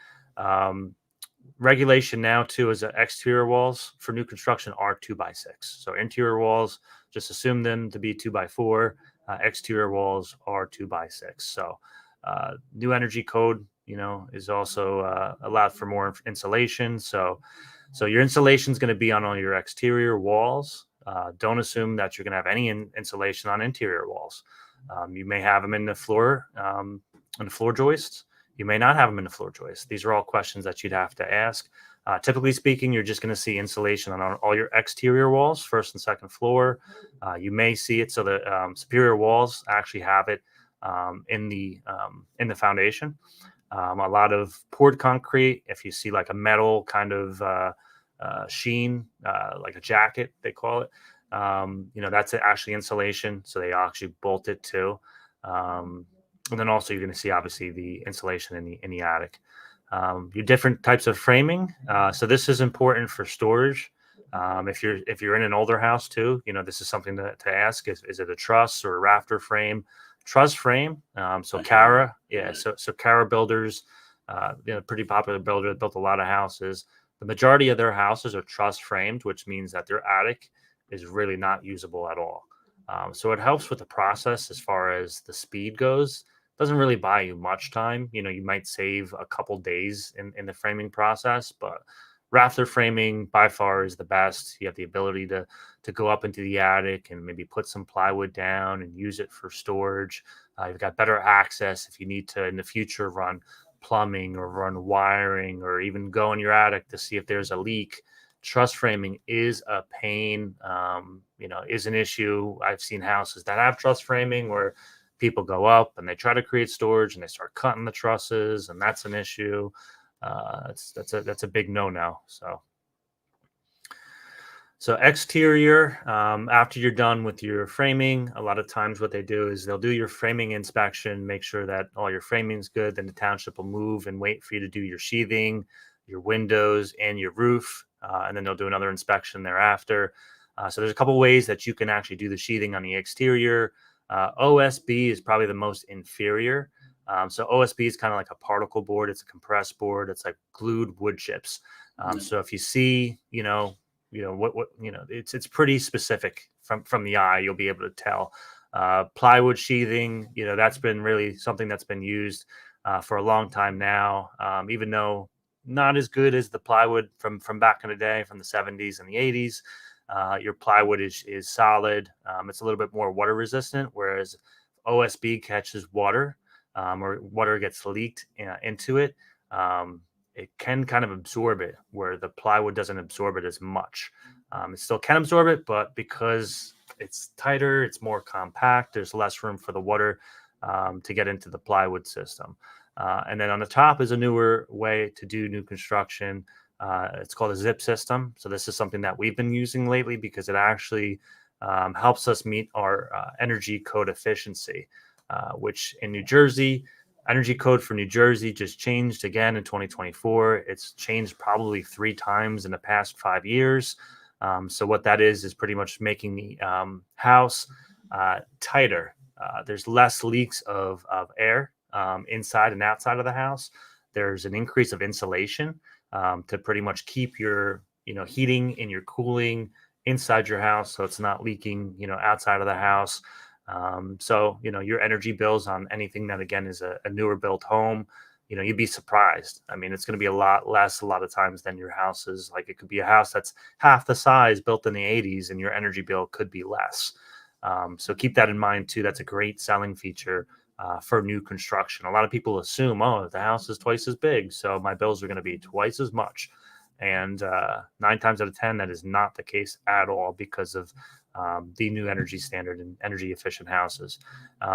Regulation now too is that exterior walls for new construction are 2x6. So interior walls, just assume them to be 2x4. Exterior walls are 2x6. So new energy code, is also allowed for more insulation. So your insulation is going to be on all your exterior walls. Don't assume that you're going to have any insulation on interior walls. You may have them in the floor joists. You may not have them in the floor joists. These are all questions that you'd have to ask. Typically speaking, you're just going to see insulation on all your exterior walls, first and second floor. You may see it so the superior walls actually have it in the foundation. A lot of poured concrete, if you see like a metal kind of sheen, like a jacket, they call it, that's actually insulation. So they actually bolt it too. And then also you're going to see obviously the insulation in the attic. Your different types of framing. So this is important for storage. If you're in an older house too, this is something to ask: is it a truss or a rafter frame? Truss frame. So Cara, yeah. So Cara builders, pretty popular builder, built a lot of houses. The majority of their houses are truss framed, which means that their attic is really not usable at all. So it helps with the process as far as the speed goes. Doesn't really buy you much time. You might save a couple days in the framing process, but rafter framing by far is the best. You have the ability to go up into the attic and maybe put some plywood down and use it for storage. You've got better access if you need to in the future run plumbing or run wiring or even go in your attic to see if there's a leak. Truss framing is a pain, is an issue. I've seen houses that have truss framing where people go up and they try to create storage and they start cutting the trusses, and that's an issue. That's a big no-no. So exterior, after you're done with your framing, a lot of times what they do is they'll do your framing inspection, make sure that all your framing's good. Then the township will move and wait for you to do your sheathing, your windows, and your roof. And then they'll do another inspection thereafter. So there's a couple ways that you can actually do the sheathing on the exterior. OSB is probably the most inferior. So OSB is kind of like a particle board. It's a compressed board. It's like glued wood chips. So if you see, it's pretty specific from the eye. You'll be able to tell. Plywood sheathing, that's been really something that's been used for a long time now. Even though not as good as the plywood from back in the day, from the 70s and the 80s. Your plywood is solid. It's a little bit more water resistant, whereas OSB catches water or water gets leaked into it. It can kind of absorb it, where the plywood doesn't absorb it as much. It still can absorb it, but because it's tighter, it's more compact, there's less room for the water to get into the plywood system. And then on the top is a newer way to do new construction. It's called a zip system. So this is something that we've been using lately because it actually helps us meet our energy code efficiency, which in New Jersey, energy code for New Jersey just changed again in 2024. It's changed probably 3 times in the past 5 years. So what that is pretty much making the house tighter. There's less leaks of air inside and outside of the house. There's an increase of insulation to pretty much keep your heating and your cooling inside your house, so it's not leaking outside of the house. So your energy bills on anything that again is a newer built home, you'd be surprised. I mean, it's going to be a lot less a lot of times than your houses. Like, it could be a house that's half the size, built in the 80s, and your energy bill could be less. So keep that in mind too. That's a great selling feature for new construction. A lot of people assume, oh, the house is twice as big, so my bills are going to be twice as much. And 9 times out of 10, that is not the case at all because of the new energy standard and energy efficient houses.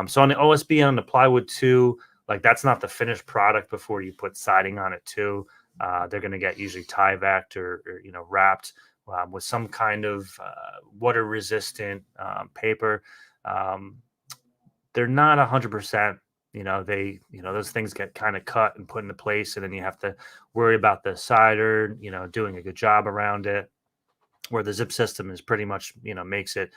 So on the OSB and on the plywood too, like, that's not the finished product before you put siding on it too. They're going to get usually Tyveked or wrapped with some kind of water resistant paper. They're not 100%. Those things get kind of cut and put into place, and then you have to worry about the cider, doing a good job around it. Where the zip system is pretty much, makes it,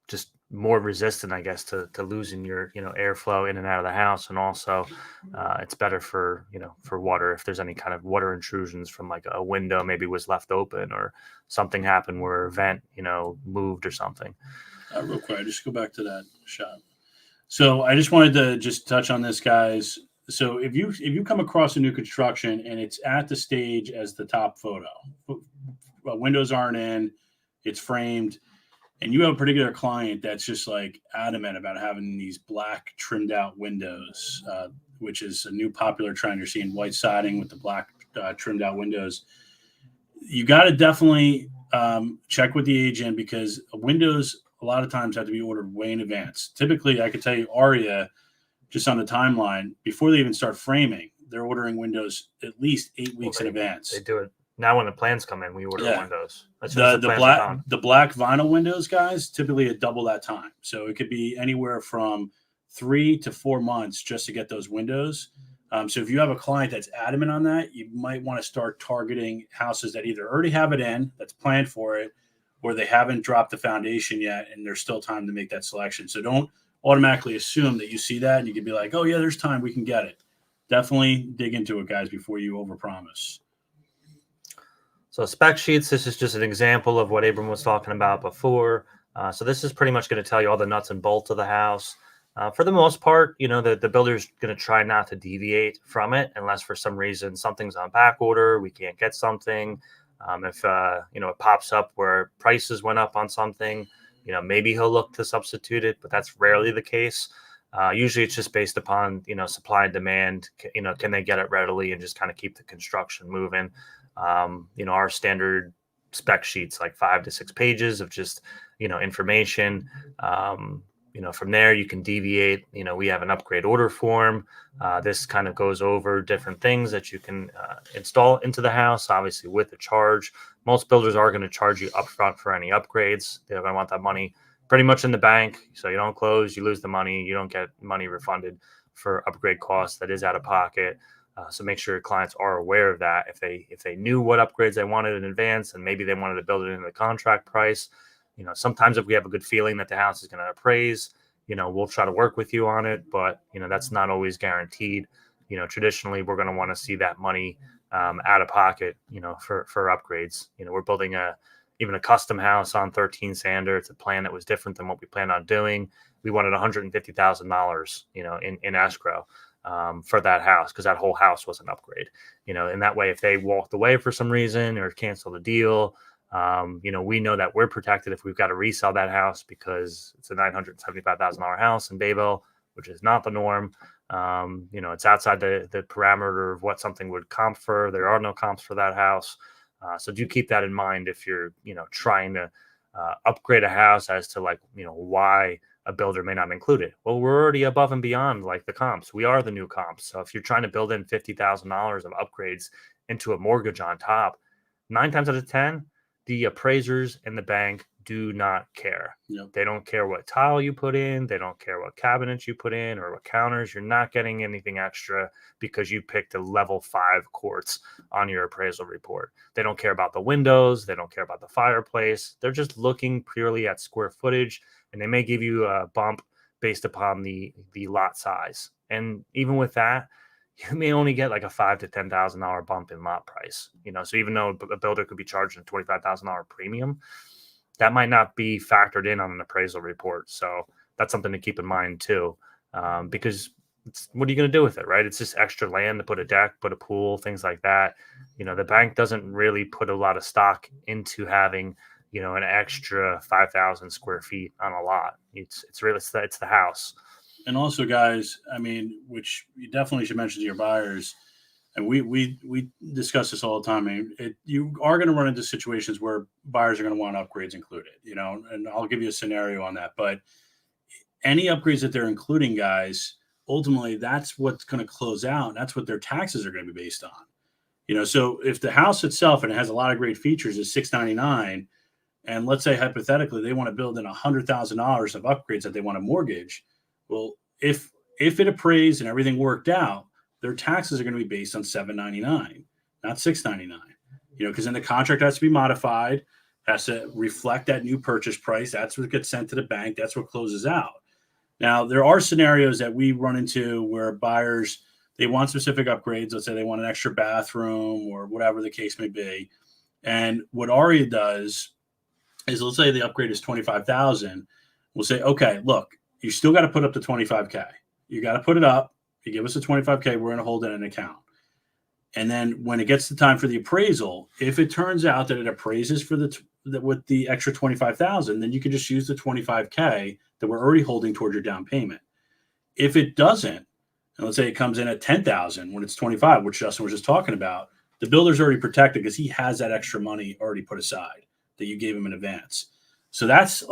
just more resistant, I guess, to losing your, airflow in and out of the house. And also it's better for water. If there's any kind of water intrusions from like a window maybe was left open or something happened where a vent, moved or something. Real quick, just go back to that shot. So I just wanted to just touch on this, guys. So if you come across a new construction and it's at the stage as the top photo, windows aren't in, it's framed, and you have a particular client that's just like adamant about having these black trimmed out windows, which is a new popular trend. You're seeing white siding with the black trimmed out windows. You got to definitely check with the agent, because windows a lot of times have to be ordered way in advance. Typically, I could tell you, Aria, just on the timeline, before they even start framing, they're ordering windows at least 8 weeks in advance. They do it now. When the plans come in, we order windows. The black vinyl windows, guys, typically at double that time. So it could be anywhere from 3 to 4 months just to get those windows. So if you have a client that's adamant on that, you might want to start targeting houses that either already have it in, that's planned for it, or they haven't dropped the foundation yet, and there's still time to make that selection. So don't automatically assume that you see that and you can be like, oh yeah, there's time, we can get it. Definitely dig into it, guys, before you overpromise. So spec sheets, this is just an example of what Abram was talking about before. So this is pretty much going to tell you all the nuts and bolts of the house. For the most part, the builder's going to try not to deviate from it unless for some reason something's on back order, we can't get something. If it pops up where prices went up on something, maybe he'll look to substitute it, but that's rarely the case. Usually it's just based upon, supply and demand. Can they get it readily and just kind of keep the construction moving? Our standard spec sheets, like 5 to 6 pages of just, information. From there you can deviate. We have an upgrade order form. This kind of goes over different things that you can install into the house, obviously with a charge. Most builders are going to charge you upfront for any upgrades. They're going to want that money pretty much in the bank. So you don't close, you lose the money, you don't get money refunded for upgrade costs that is out of pocket. So make sure your clients are aware of that. If they knew what upgrades they wanted in advance and maybe they wanted to build it into the contract price, sometimes if we have a good feeling that the house is going to appraise, we'll try to work with you on it, but that's not always guaranteed. Traditionally we're going to want to see that money out of pocket, for upgrades. We're building even a custom house on 13 Sander. It's a plan that was different than what we planned on doing. We wanted $150,000, in escrow for that house because that whole house was an upgrade. And that way, if they walked away for some reason or canceled the deal, we know that we're protected if we've got to resell that house because it's a $975,000 house in Bayville, which is not the norm. It's outside the parameter of what something would comp for. There are no comps for that house. So do keep that in mind if you're, trying to upgrade a house as to why a builder may not include it. Well, we're already above and beyond like the comps. We are the new comps. So if you're trying to build in $50,000 of upgrades into a mortgage on top, 9 times out of 10, the appraisers and the bank do not care. Yep. They don't care what tile you put in. They don't care what cabinets you put in or what counters. You're not getting anything extra because you picked a level 5 quartz on your appraisal report. They don't care about the windows. They don't care about the fireplace. They're just looking purely at square footage, and they may give you a bump based upon the lot size. And even with that, you may only get like a $5,000 to $10,000 bump in lot price. So even though a builder could be charging a $25,000 premium, that might not be factored in on an appraisal report. So that's something to keep in mind too, because what are you going to do with it, right? It's just extra land to put a deck, put a pool, things like that. The bank doesn't really put a lot of stock into having, an extra 5,000 square feet on a lot. It's the house. And also, guys, which you definitely should mention to your buyers, and we discuss this all the time. You are going to run into situations where buyers are going to want upgrades included, and I'll give you a scenario on that. But any upgrades that they're including, guys, ultimately that's what's going to close out. And that's what their taxes are going to be based on. So if the house itself, and it has a lot of great features, is $699, and let's say hypothetically they want to build in $100,000 of upgrades that they want to mortgage. Well, if it appraised and everything worked out, their taxes are going to be based on $799, not $699. Because then the contract has to be modified, has to reflect that new purchase price. That's what gets sent to the bank. That's what closes out. Now, there are scenarios that we run into where buyers, they want specific upgrades. Let's say they want an extra bathroom or whatever the case may be. And what ARIA does is, let's say the upgrade is $25,000. We'll say, okay, look, you still got to put up the $25K. You got to put it up. You give us the $25K, we're going to hold it in an account. And then when it gets the time for the appraisal, if it turns out that it appraises for with the extra $25,000, then you can just use the $25K that we're already holding towards your down payment. If it doesn't, and let's say it comes in at $10,000 when it's $25,000, which Justin was just talking about, the builder's already protected because he has that extra money already put aside that you gave him in advance. So that's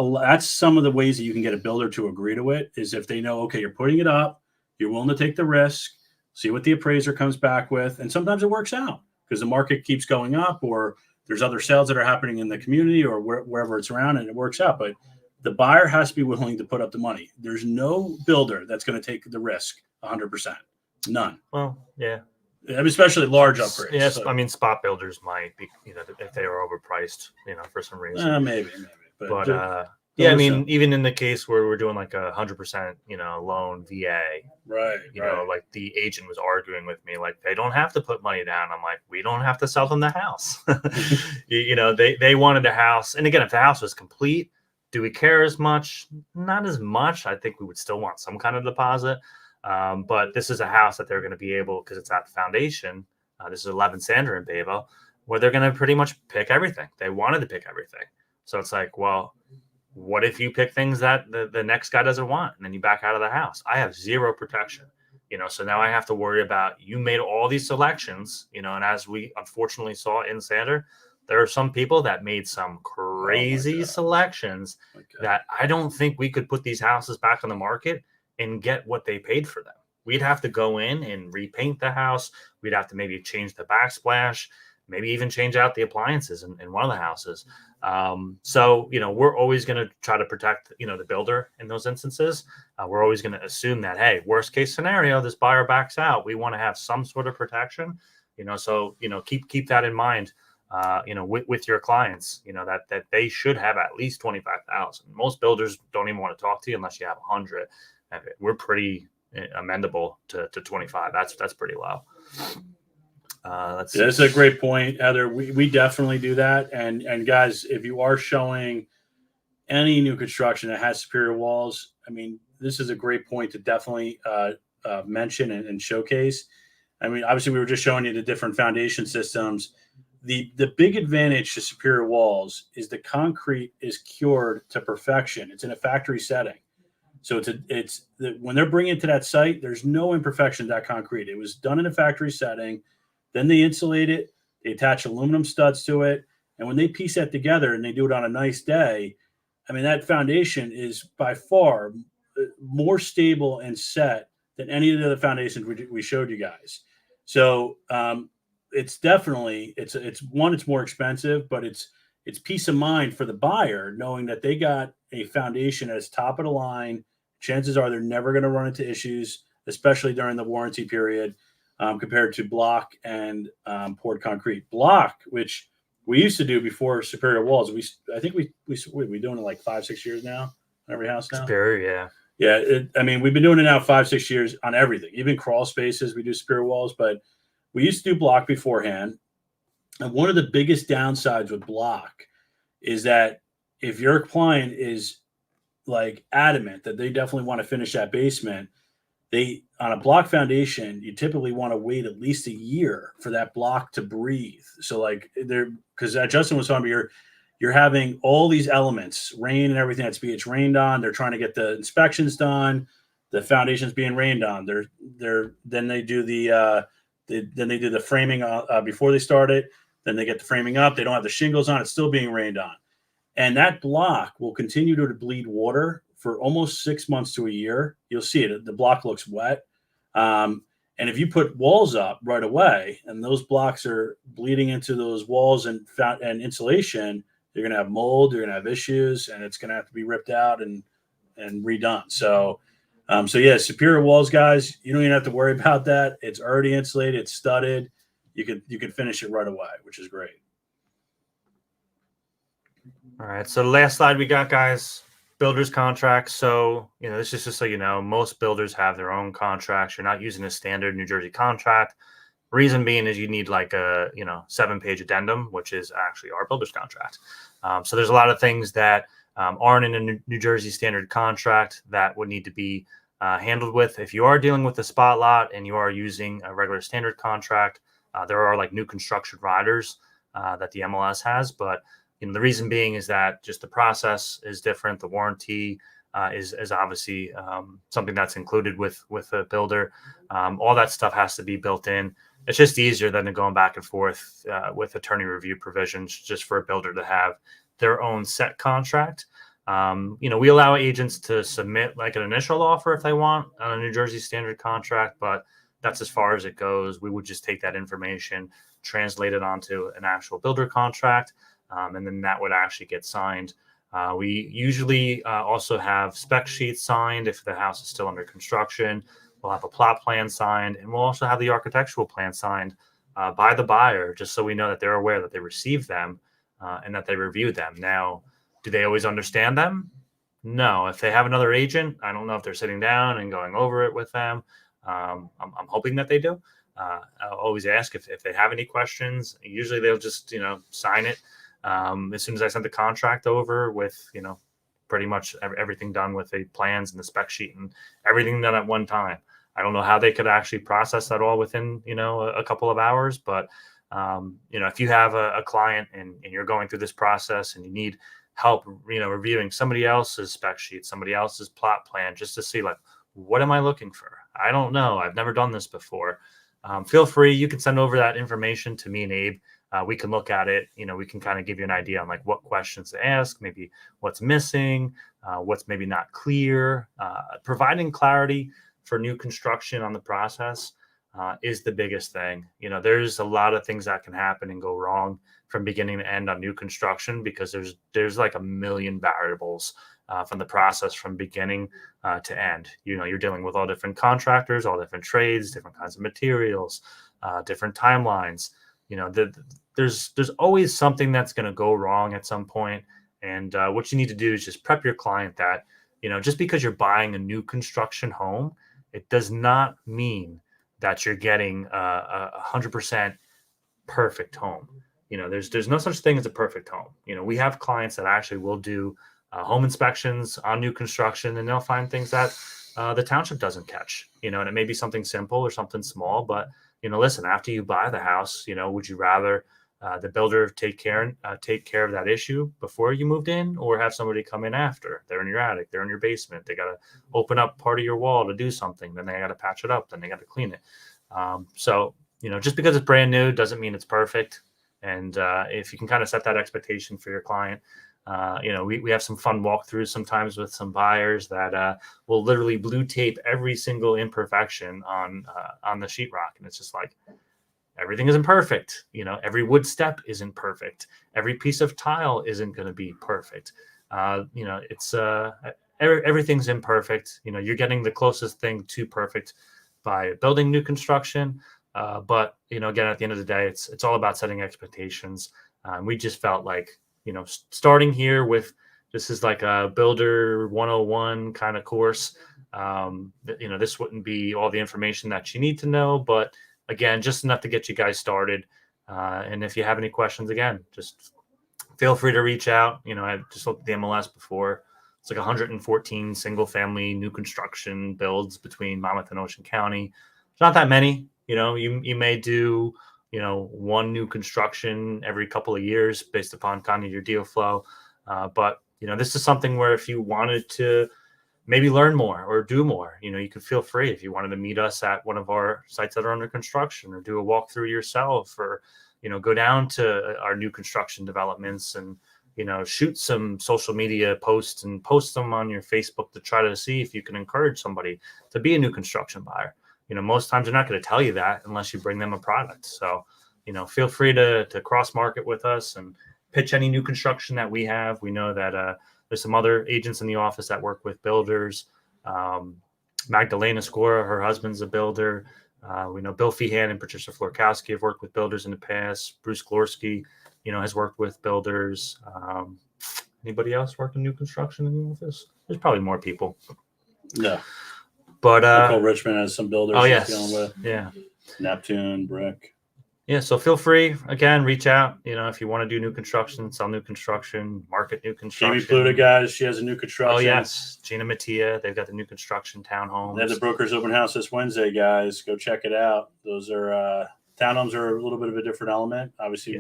some of the ways that you can get a builder to agree to it, is if they know, okay, you're putting it up, you're willing to take the risk, see what the appraiser comes back with. And sometimes it works out because the market keeps going up, or there's other sales that are happening in the community or wherever it's around, and it works out. But the buyer has to be willing to put up the money. There's no builder that's going to take the risk 100%. None. Well, yeah. I mean, especially large upgrades. Yes, So, I mean, spot builders might be, if they are overpriced, for some reason. maybe. But don't yeah, I assume. mean, even in the case where we're doing like 100%, loan VA, Right. like the agent was arguing with me, like they don't have to put money down. I'm like, we don't have to sell them the house. They wanted a house, and again, if the house was complete, do we care as much? Not as much. I think we would still want some kind of deposit. But this is a house that they're going to be able, because it's at the foundation. This is 11 Sander in Bayville, where they're going to pretty much pick everything. They wanted to pick everything. So it's like, well, what if you pick things that the next guy doesn't want, and then you back out of the house? I have zero protection, so now I have to worry about, you made all these selections, and as we unfortunately saw in Sander, there are some people that made some crazy selections that I don't think we could put these houses back on the market and get what they paid for them. We'd have to go in and repaint the house. We'd have to maybe change the backsplash, maybe even change out the appliances in one of the houses. So, we're always going to try to protect, the builder in those instances. We're always going to assume that, hey, worst case scenario, this buyer backs out. We want to have some sort of protection, so, keep that in mind, with your clients, that they should have at least 25,000. Most builders don't even want to talk to you unless you have 100. We're pretty amendable to 25. That's pretty low. Let's see. That's a great point, Heather. We definitely do that. And guys, if you are showing any new construction that has superior walls, I mean, this is a great point to definitely mention and showcase. I mean, obviously, we were just showing you the different foundation systems. The big advantage to superior walls is the concrete is cured to perfection. It's in a factory setting. So when they're bringing it to that site, there's no imperfection to that concrete. It was done in a factory setting. Then they insulate it. They attach aluminum studs to it. And when they piece that together and they do it on a nice day, I mean, that foundation is by far more stable and set than any of the other foundations we showed you guys. So it's definitely, it's more expensive, but it's peace of mind for the buyer, knowing that they got a foundation that's top of the line. Chances are they're never going to run into issues, especially during the warranty period, compared to block and poured concrete. Block, which we used to do before superior walls. I think we're doing it like 5-6 years now on every house now. Superior, yeah. I mean, we've been doing it now 5-6 years on everything, even crawl spaces. We do superior walls, but we used to do block beforehand. And one of the biggest downsides with block is that if your client is like adamant that they definitely want to finish that basement, on a block foundation, you typically want to wait at least a year for that block to breathe. So like because Justin was talking about, you're having all these elements, rain and everything that's being rained on. They're trying to get the inspections done. The foundation's being rained on. Then they do the framing before they start it. Then they get the framing up. They don't have the shingles on. It's still being rained on. And that block will continue to bleed water for almost 6 months to a year. You'll see it. The block looks wet. And if you put walls up right away and those blocks are bleeding into those walls and insulation, you're going to have mold, you're going to have issues, and it's going to have to be ripped out and redone. So yeah, superior walls, guys, you don't even have to worry about that. It's already insulated. It's studded. You could finish it right away, which is great. All right. So the last slide we got, guys, builder's contracts. So, this is just so you know, most builders have their own contracts. You're not using a standard New Jersey contract. Reason being is you need like a, 7-page addendum, which is actually our builder's contract. So there's a lot of things that aren't in a New Jersey standard contract that would need to be handled with. If you are dealing with a spot lot and you are using a regular standard contract, there are like new construction riders that the MLS has, but the reason being is that just the process is different. The warranty is obviously something that's included with a builder. All that stuff has to be built in. It's just easier than going back and forth with attorney review provisions, just for a builder to have their own set contract. We allow agents to submit like an initial offer if they want on a New Jersey standard contract, but that's as far as it goes. We would just take that information, translate it onto an actual builder contract, and then that would actually get signed. We usually also have spec sheets signed if the house is still under construction. We'll have a plot plan signed, and we'll also have the architectural plan signed by the buyer, just so we know that they're aware that they received them and that they reviewed them. Now, do they always understand them? No. If they have another agent, I don't know if they're sitting down and going over it with them. I'm hoping that they do. I'll always ask if they have any questions. Usually they'll just, sign it as soon as I send the contract over with, pretty much everything done with the plans and the spec sheet and everything done at one time. I don't know how they could actually process that all within, a couple of hours. But, if you have a client and you're going through this process and you need help, reviewing somebody else's spec sheet, somebody else's plot plan, just to see, like, what am I looking for? I don't know. I've never done this before. Feel free. You can send over that information to me and Abe. We can look at it. We can kind of give you an idea on like what questions to ask, maybe what's missing, what's maybe not clear. Providing clarity for new construction on the process is the biggest thing. There's a lot of things that can happen and go wrong from beginning to end on new construction because there's like a million variables from the process from beginning to end. You're dealing with all different contractors, all different trades, different kinds of materials, different timelines. There's always something that's going to go wrong at some point. And what you need to do is just prep your client that, just because you're buying a new construction home, it does not mean that you're getting a 100% perfect home. There's no such thing as a perfect home. We have clients that actually will do home inspections on new construction, and they'll find things that the township doesn't catch. And it may be something simple or something small, but listen, after you buy the house, would you rather the builder take care of that issue before you moved in, or have somebody come in after? They're in your attic, they're in your basement, they got to open up part of your wall to do something, then they got to patch it up, then they got to clean it. So just because it's brand new doesn't mean it's perfect. And if you can kind of set that expectation for your client, we have some fun walkthroughs sometimes with some buyers that will literally blue tape every single imperfection on the sheetrock, and it's just like, everything isn't perfect. Every wood step isn't perfect. Every piece of tile isn't going to be perfect. It's everything's imperfect. You're getting the closest thing to perfect by building new construction. But again, at the end of the day, it's all about setting expectations. We just felt like, starting here with, this is like a builder 101 kind of course. This wouldn't be all the information that you need to know, but again, just enough to get you guys started. And if you have any questions, again, just feel free to reach out. I just looked at the MLS before. It's like 114 single family new construction builds between Monmouth and Ocean County. It's not that many. You may do, one new construction every couple of years based upon kind of your deal flow. But this is something where if you wanted to maybe learn more or do more, you could feel free. If you wanted to meet us at one of our sites that are under construction, or do a walkthrough yourself, or, go down to our new construction developments and, shoot some social media posts and post them on your Facebook to try to see if you can encourage somebody to be a new construction buyer. Most times they're not going to tell you that unless you bring them a product. So, feel free to cross market with us and pitch any new construction that we have. We know that there's some other agents in the office that work with builders. Magdalena Scora, her husband's a builder. We know Bill Feehan and Patricia Florkowski have worked with builders in the past. Bruce Glorsky, has worked with builders. Anybody else working new construction in the office? There's probably more people. Yeah. But Nicole Richmond has some builders yes, dealing with. Yeah. Neptune, Brick. Yeah, so feel free, again, reach out. If you want to do new construction, sell new construction, market new construction. Jamie Pluta, guys, she has a new construction. Oh, yes. Gina Mattia, they've got the new construction townhomes. They have the Brokers Open House this Wednesday, guys. Go check it out. Those are townhomes are a little bit of a different element. Obviously,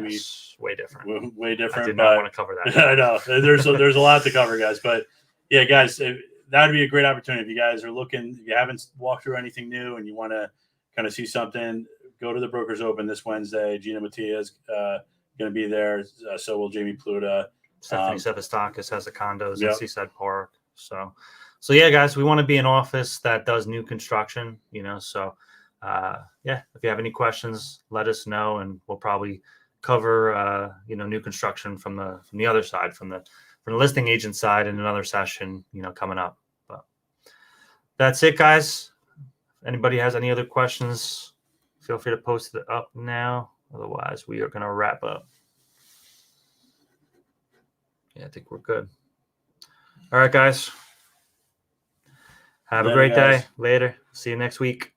way different. Way different. I did not want to cover that. I know. There's a lot to cover, guys. But, yeah, guys, that would be a great opportunity. If you guys are looking, if you haven't walked through anything new and you want to kind of see something, go to the Brokers Open this Wednesday. Gina Mattia is going to be there. So will Jamie Pluta. Stephanie Sevastakis has the condos in Seaside Park. So yeah, guys, we want to be an office that does new construction, So, if you have any questions, let us know, and we'll probably cover, new construction from the other side, from the listing agent side in another session, coming up. But that's it, guys. anybody has any other questions, feel free to post it up now. Otherwise, we are going to wrap up. Yeah, I think we're good. All right, guys. Have a Later, great guys. day. Later. See you next week.